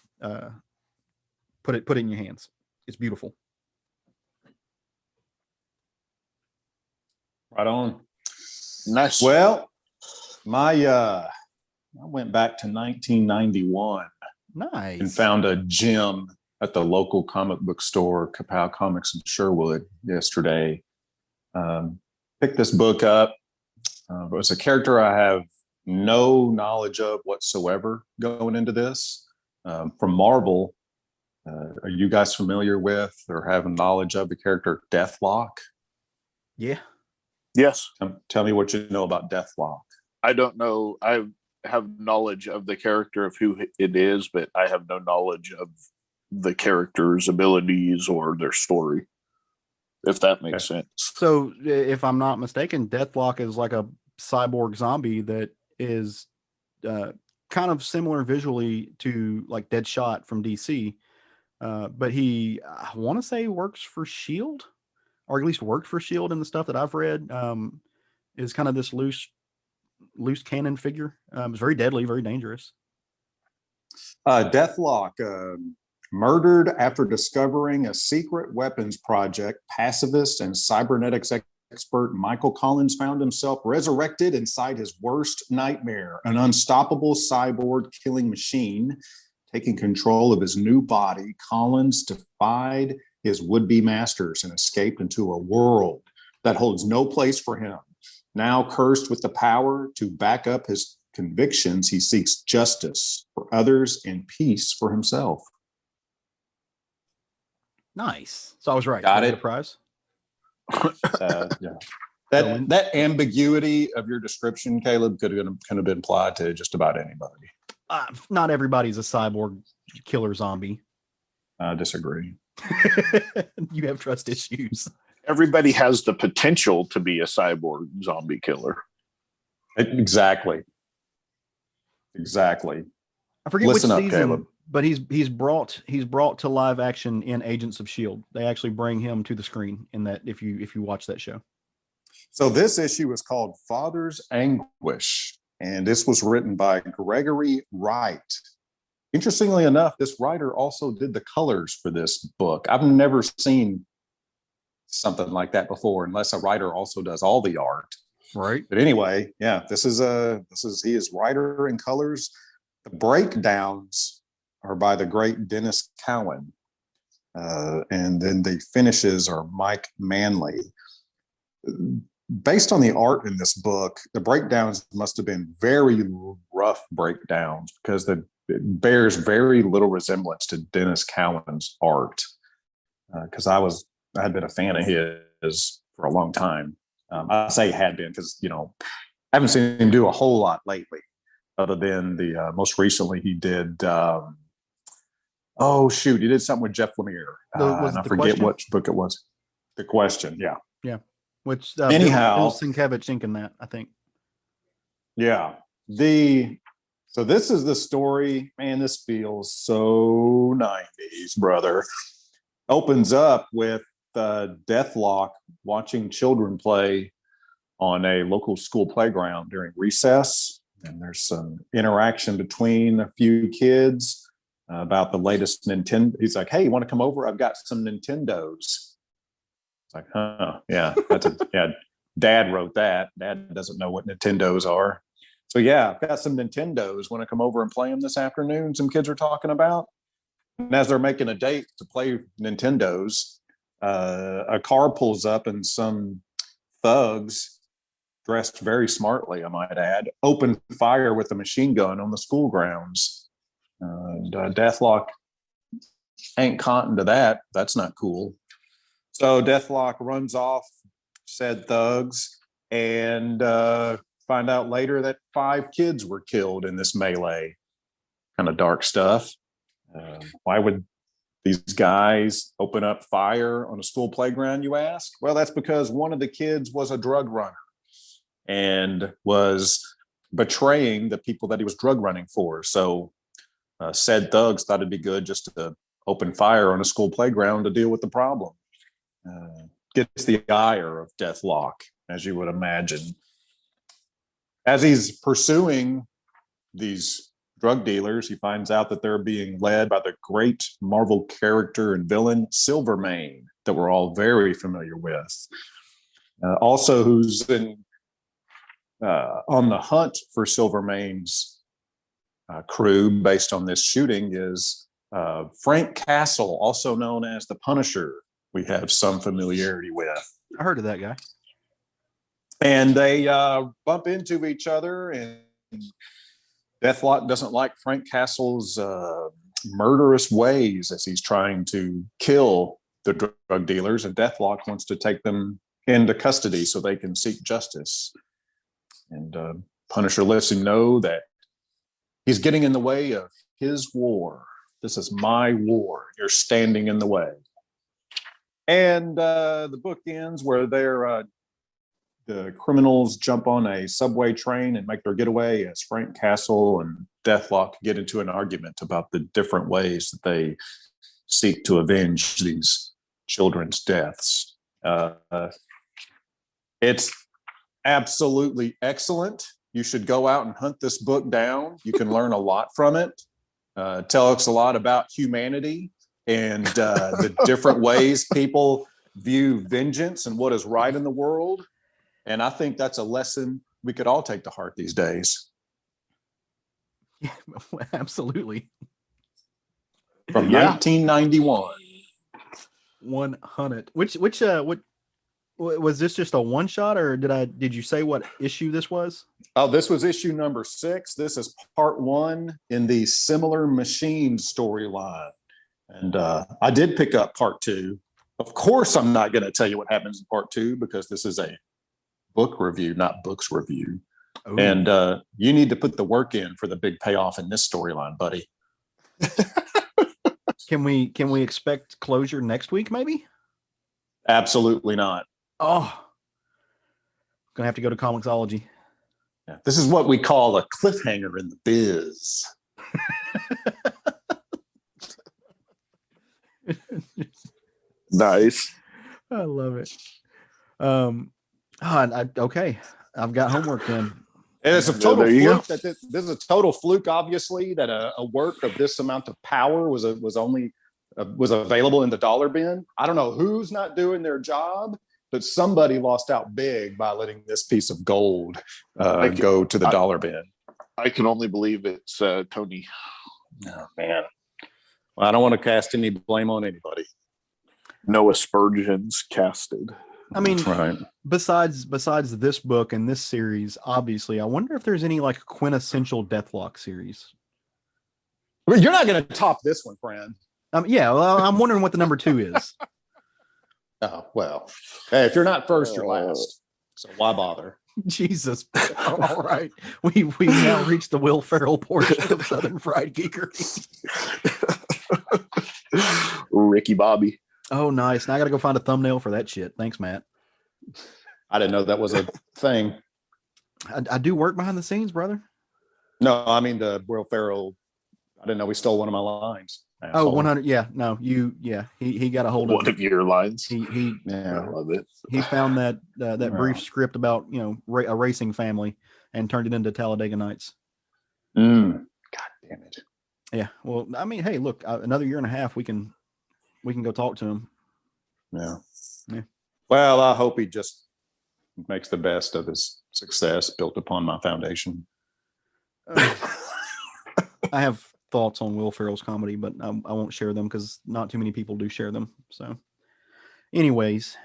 Put it in your hands. It's beautiful. Right on. Nice. Well, I went back to 1991 Nice. and found a gem at the local comic book store, Kapow Comics in Sherwood, yesterday. Picked this book up. It was a character I have no knowledge of whatsoever going into this. From Marvel, are you guys familiar with or have knowledge of the character Deathlok? Yeah. Yes. Tell me what you know about Deathlok. I don't know. I have knowledge of the character of who it is, but I have no knowledge of the character's abilities or their story, if that makes sense. So if I'm not mistaken, Deathlok is like a cyborg zombie that is kind of similar visually to like Deadshot from DC. But he, I want to say, works for S.H.I.E.L.D., or at least worked for S.H.I.E.L.D. in the stuff that I've read. Is kind of this loose cannon figure. It's very deadly, very dangerous. Deathlok, murdered after discovering a secret weapons project, pacifist and cybernetics expert Michael Collins found himself resurrected inside his worst nightmare, an unstoppable cyborg killing machine. Taking control of his new body, Collins defied his would-be masters and escaped into a world that holds no place for him. Now cursed with the power to back up his convictions, he seeks justice for others and peace for himself. Nice. So I was right. Got Can I it. get a prize? Yeah. That ambiguity of your description, Caleb, could have been applied to just about anybody. Not everybody's a cyborg killer zombie. I disagree. You have trust issues. Everybody has the potential to be a cyborg zombie killer. Exactly. I forget Listen which up, season, Caleb. but he's brought to live action in Agents of S.H.I.E.L.D. They actually bring him to the screen in that, if you watch that show. So this issue is called Father's Anguish, and this was written by Gregory Wright. Interestingly enough, this writer also did the colors for this book. I've never seen something like that before, unless a writer also does all the art. Right. But anyway, yeah, he is writer and colors. The breakdowns are by the great Dennis Cowan. And then the finishes are Mike Manley. Based on the art in this book, the breakdowns must have been very rough breakdowns, because it bears very little resemblance to Dennis Cowan's art. Because I had been a fan of his for a long time. I say had been because, I haven't seen him do a whole lot lately, other than the most recently he did. He did something with Jeff Lemire. And I forget which book it was. The Question, yeah. Yeah. Which anyhow, Bill Sienkiewicz inking that, I think. Yeah. So this is the story. Man, this feels so 90s, brother. Opens up with Deathlok watching children play on a local school playground during recess. And there's some interaction between a few kids about the latest Nintendo. He's like, hey, you want to come over? I've got some Nintendos. It's like, yeah, Dad wrote that. Dad doesn't know what Nintendos are. So yeah, I've got some Nintendos. Want to come over and play them this afternoon? Some kids are talking about. And as they're making a date to play Nintendos, a car pulls up and some thugs, dressed very smartly, I might add, open fire with a machine gun on the school grounds. And Deathlok ain't cotton to that. That's not cool. So Deathlok runs off said thugs and find out later that 5 kids were killed in this melee. Kind of dark stuff. Why would these guys open up fire on a school playground, you ask? Well, that's because one of the kids was a drug runner and was betraying the people that he was drug running for. So said thugs thought it'd be good just to open fire on a school playground to deal with the problem. Gets the ire of Deathlok, as you would imagine. As he's pursuing these drug dealers, he finds out that they're being led by the great Marvel character and villain Silvermane that we're all very familiar with. Also, who's on the hunt for Silvermane's crew based on this shooting is Frank Castle, also known as the Punisher. We have some familiarity with. I heard of that guy. And they bump into each other, and Deathlok doesn't like Frank Castle's murderous ways as he's trying to kill the drug dealers, and Deathlok wants to take them into custody so they can seek justice. And Punisher lets him know that he's getting in the way of his war. This is my war. You're standing in the way. And the book ends where the criminals jump on a subway train and make their getaway as Frank Castle and Deathlok get into an argument about the different ways that they seek to avenge these children's deaths. It's absolutely excellent. You should go out and hunt this book down. You can learn a lot from it. Tell us a lot about humanity and the different ways people view vengeance and what is right in the world. And I think that's a lesson we could all take to heart these days. Yeah, absolutely. From 1991. 100. What was this, just a one shot, or did you say what issue this was? Oh, this was issue number 6. This is part 1 in the Similar Machines storyline. And I did pick up part 2. Of course, I'm not going to tell you what happens in part 2 because this is a book review, not books review. Ooh. And you need to put the work in for the big payoff in this storyline, buddy. Can we expect closure next week, maybe? Absolutely not. Oh, gonna have to go to Comixology. Yeah, this is what we call a cliffhanger in the biz. Nice. I love it. Okay, I've got homework then. And it's a total fluke that this is a total fluke, obviously, that a work of this amount of power was available in the dollar bin. I don't know who's not doing their job, but somebody lost out big by letting this piece of gold go to the dollar bin. I can only believe it's Tony. Oh, man. Well, I don't want to cast any blame on anybody. No aspersions casted. I mean, right. Besides this book and this series, obviously, I wonder if there's any like quintessential Deathlok series. Well, you're not going to top this one, friend. Yeah, well, I'm wondering what the number 2 is. Oh, well. Hey, if you're not first, you're last. So why bother? Jesus. All right. We now reached the Will Ferrell portion of Southern Fried Geekery. Ricky Bobby. Oh, nice. Now I got to go find a thumbnail for that shit. Thanks, Matt. I didn't know that was a thing. I do work behind the scenes, brother. No, I mean the Will Ferrell. I didn't know he stole one of my lines. Asshole. Oh, 100. Yeah, no, he got a hold of one of your lines. He I love it. He found that brief script about a racing family and turned it into Talladega Nights. God damn it. Yeah. Well, I mean, hey, look, another year and a half, we can go talk to him. Yeah. Yeah. Well, I hope he just makes the best of his success built upon my foundation. I have thoughts on Will Ferrell's comedy, but I won't share them because not too many people do share them. So anyways,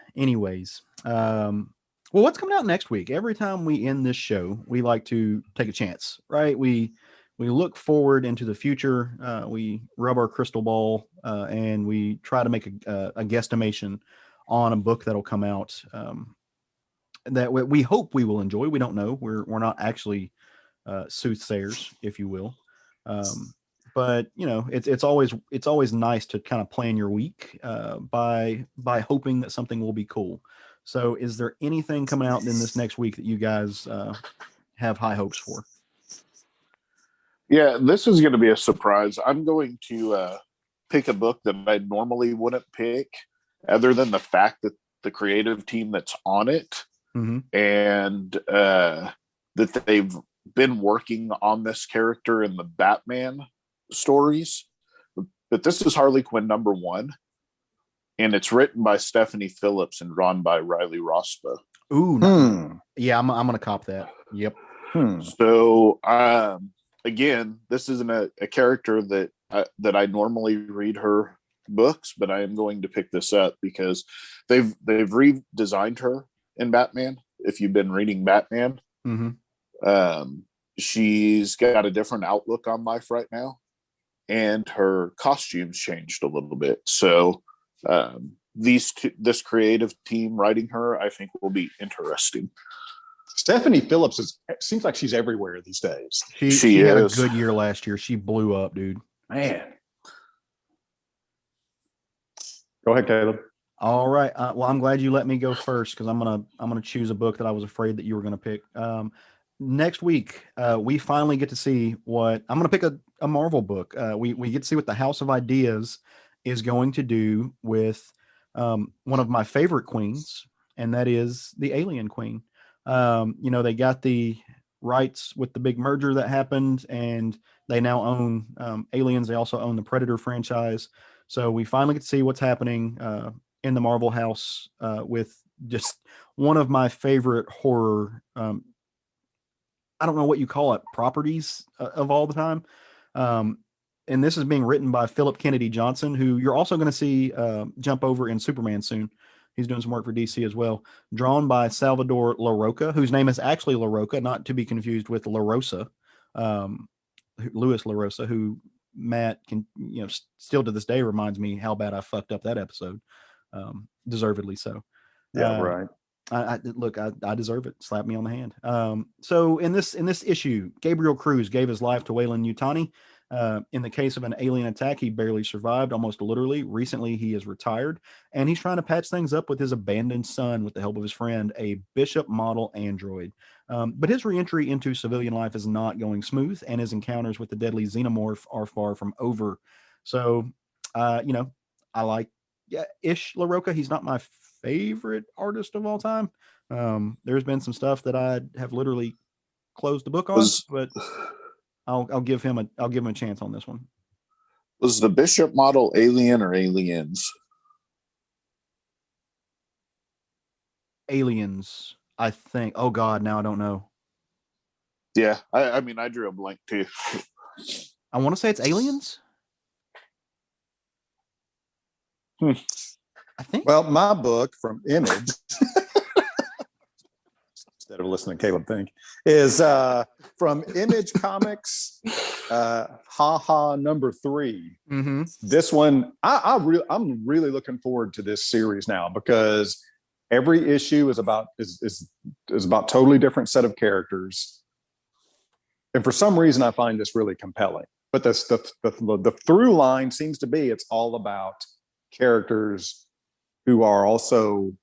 well, what's coming out next week? Every time we end this show, we like to take a chance, right? We look forward into the future. We rub our crystal ball and we try to make a guesstimation on a book that'll come out that we hope we will enjoy. We don't know. We're not actually soothsayers, if you will. But it's always nice to kind of plan your week by hoping that something will be cool. So is there anything coming out in this next week that you guys have high hopes for? Yeah, this is going to be a surprise. I'm going to pick a book that I normally wouldn't pick, other than the fact that the creative team that's on it and that they've been working on this character in the Batman stories. But this is Harley Quinn #1, and it's written by Stephanie Phillips and drawn by Riley Rospa. Ooh, no. Yeah, I'm gonna cop that. Yep. So again, this isn't a character that I normally read her books, but I am going to pick this up because they've redesigned her in Batman. If you've been reading Batman, she's got a different outlook on life right now, and her costumes changed a little bit. So this creative team writing her, I think, will be interesting. Stephanie Phillips seems like she's everywhere these days. She had a good year last year. She blew up, dude. Man. Go ahead, Caleb. All right. Well, I'm glad you let me go first because I'm gonna choose a book that I was afraid that you were gonna pick. Next week, we finally get to see what I'm gonna pick a Marvel book. We get to see what the House of Ideas is going to do with one of my favorite queens, and that is the Alien Queen. They got the rights with the big merger that happened, and they now own Aliens. They also own the Predator franchise. So we finally get to see what's happening in the Marvel house with just one of my favorite horror, I don't know what you call it, properties of all the time. And this is being written by Philip Kennedy Johnson, who you're also going to see jump over in Superman soon. He's doing some work for DC as well. Drawn by Salvador LaRocca, whose name is actually LaRocca, not to be confused with LaRosa, Louis LaRosa, who Matt can, still to this day reminds me how bad I fucked up that episode. Deservedly so. Yeah, right. I deserve it. Slap me on the hand. So in this issue, Gabriel Cruz gave his life to Weyland-Yutani. In the case of an alien attack, he barely survived, almost literally. Recently, he is retired, and he's trying to patch things up with his abandoned son with the help of his friend, a Bishop model android. But his reentry into civilian life is not going smooth, and his encounters with the deadly xenomorph are far from over. So, I like Ish LaRocca. He's not my favorite artist of all time. There's been some stuff that I have literally closed the book on, but I'll give him a chance on this one. Was the Bishop model alien or aliens? Aliens, I think. Oh God, now I don't know. Yeah, I mean, I drew a blank too. I want to say it's aliens. I think. Well, my book from Image, instead of listening to Caleb think, is from Image Comics, Ha number 3. Mm-hmm. This one, I'm really looking forward to this series now because every issue is about totally different set of characters, and for some reason, I find this really compelling. But the through line seems to be it's all about characters who are also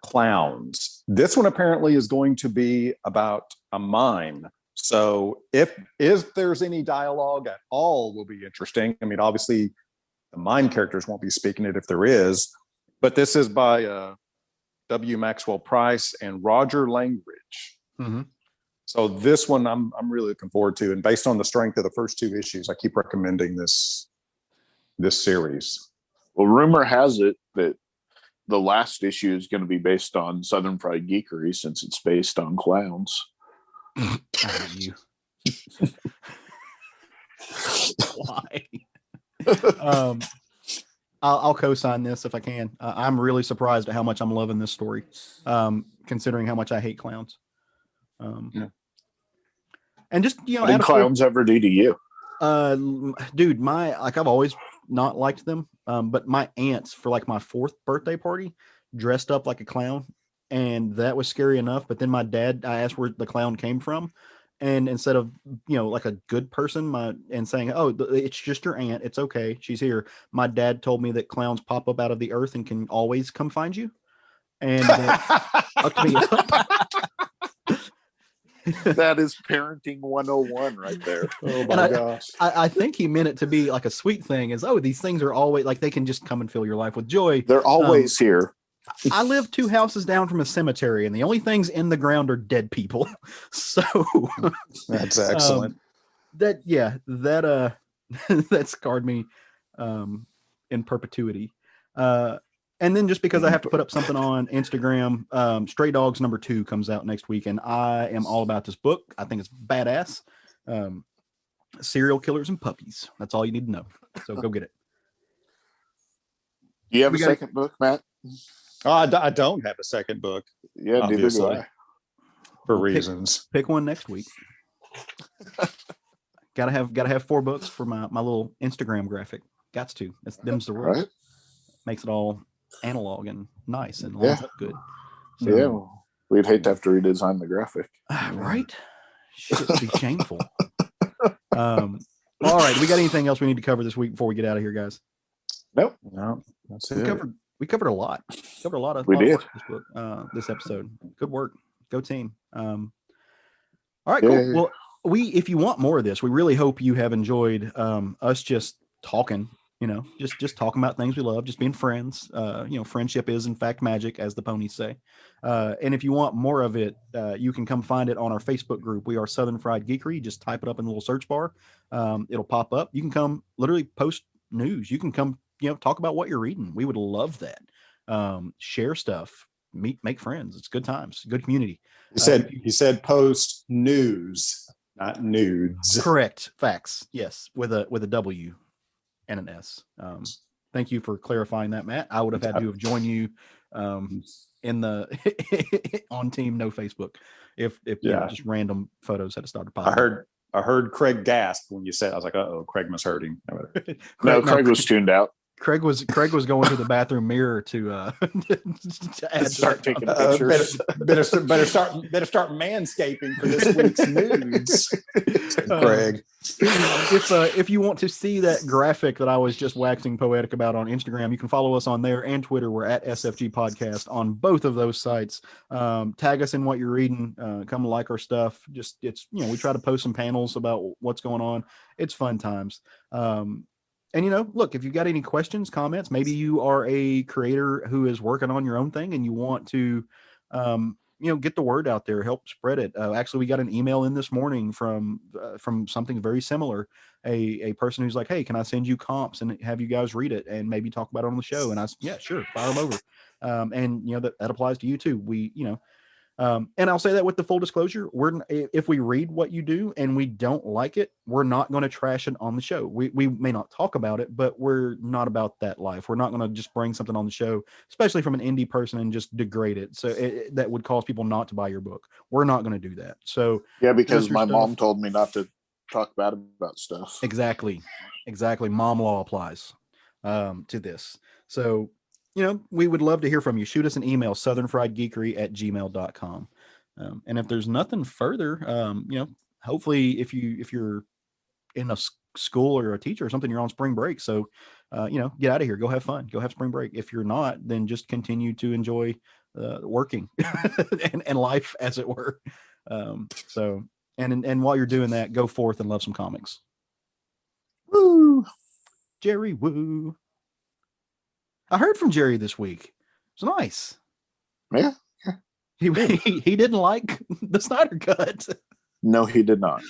clowns. This one apparently is going to be about a mime. So if there's any dialogue at all, will be interesting. I mean, obviously, the mime characters won't be speaking it if there is, but this is by W. Maxwell Price and Roger Langridge. Mm-hmm. So this one I'm really looking forward to, and based on the strength of the first 2 issues, I keep recommending this series. Well, rumor has it that the last issue is going to be based on Southern Fried Geekery since it's based on clowns. I hate you. Why? I'll co-sign this if I can. I'm really surprised at how much I'm loving this story, considering how much I hate clowns. Yeah. And just what did clowns ever do to you? Dude, I've always not liked them. But my aunts for like my 4th birthday party dressed up like a clown and that was scary enough. But then my dad, I asked where the clown came from, and instead of like a good person, and saying, "Oh, it's just your aunt, it's okay, she's here," my dad told me that clowns pop up out of the earth and can always come find you, and that fucked me up. That is parenting 101 right there. Oh my gosh. I think he meant it to be like a sweet thing, is, oh, these things are always like, they can just come and fill your life with joy. They're always here. I live 2 houses down from a cemetery, and the only things in the ground are dead people. So That's excellent. That scarred me in perpetuity. And then just because I have to put up something on Instagram, Stray Dogs #2 comes out next week, and I am all about this book. I think it's badass. Serial killers and puppies. That's all you need to know. So go get it. Do you have a second book, Matt? I don't have a second book. Yeah, neither do I. For reasons. Pick one next week. Gotta have 4 books for my little Instagram graphic. Gots to. That's them's the rules. Right. Makes it all analog and nice and lines up good. So, yeah, well, we'd hate to have to redesign the graphic. Right? Shit, it'd be shameful. All right. We got anything else we need to cover this week before we get out of here, guys? Nope. No, that's We it. covered a lot. Covered a lot of. We did. This book, this episode. Good work. Go team. All right. Cool. Yeah. Well, if you want more of this, we really hope you have enjoyed us just talking. Just talking about things we love, just being friends. Friendship is in fact magic, as the ponies say. And if you want more of it, you can come find it on our Facebook group. We are Southern Fried Geekery. Just type it up in the little search bar. It'll pop up. You can come literally post news. You can come, talk about what you're reading. We would love that. Share stuff, make friends. It's good times, good community. He said post news, not nudes. Correct. Facts. Yes. With a W and an S. Thank you for clarifying that, Matt. I would have had to have joined you in the on team no Facebook if just random photos had started popping. I heard Craig gasp when you said. I was like, "Uh-oh, Craig must hurt him." Craig was tuned out. Craig was going to the bathroom mirror to add start taking pictures. Better start manscaping for this week's nudes. Craig, if you want to see that graphic that I was just waxing poetic about on Instagram, you can follow us on there and Twitter. We're at SFG Podcast on both of those sites. Tag us in what you're reading. Come like our stuff. We try to post some panels about what's going on. It's fun times. And, look, if you've got any questions, comments, maybe you are a creator who is working on your own thing and you want to, get the word out there, help spread it. Actually, we got an email in this morning from something very similar. A person who's like, hey, can I send you comps and have you guys read it and maybe talk about it on the show? And I said, yeah, sure, fire them over. And, that applies to you too. And I'll say that with the full disclosure, if we read what you do and we don't like it, we're not going to trash it on the show. We may not talk about it, but we're not about that life. We're not going to just bring something on the show, especially from an indie person, and just degrade it. So that would cause people not to buy your book. We're not going to do that. So yeah, because my mom told me not to talk bad about stuff. Exactly. Mom law applies to this. So we would love to hear from you. Shoot us an email, southernfriedgeekery@gmail.com. And if there's nothing further, hopefully if you're in a school or a teacher or something, you're on spring break. So, get out of here, go have fun, go have spring break. If you're not, then just continue to enjoy working and life, as it were. And while you're doing that, go forth and love some comics. Woo! Jerry, woo. I heard from Jerry this week. It's nice. Yeah. He didn't like the Snyder cut. No, he did not.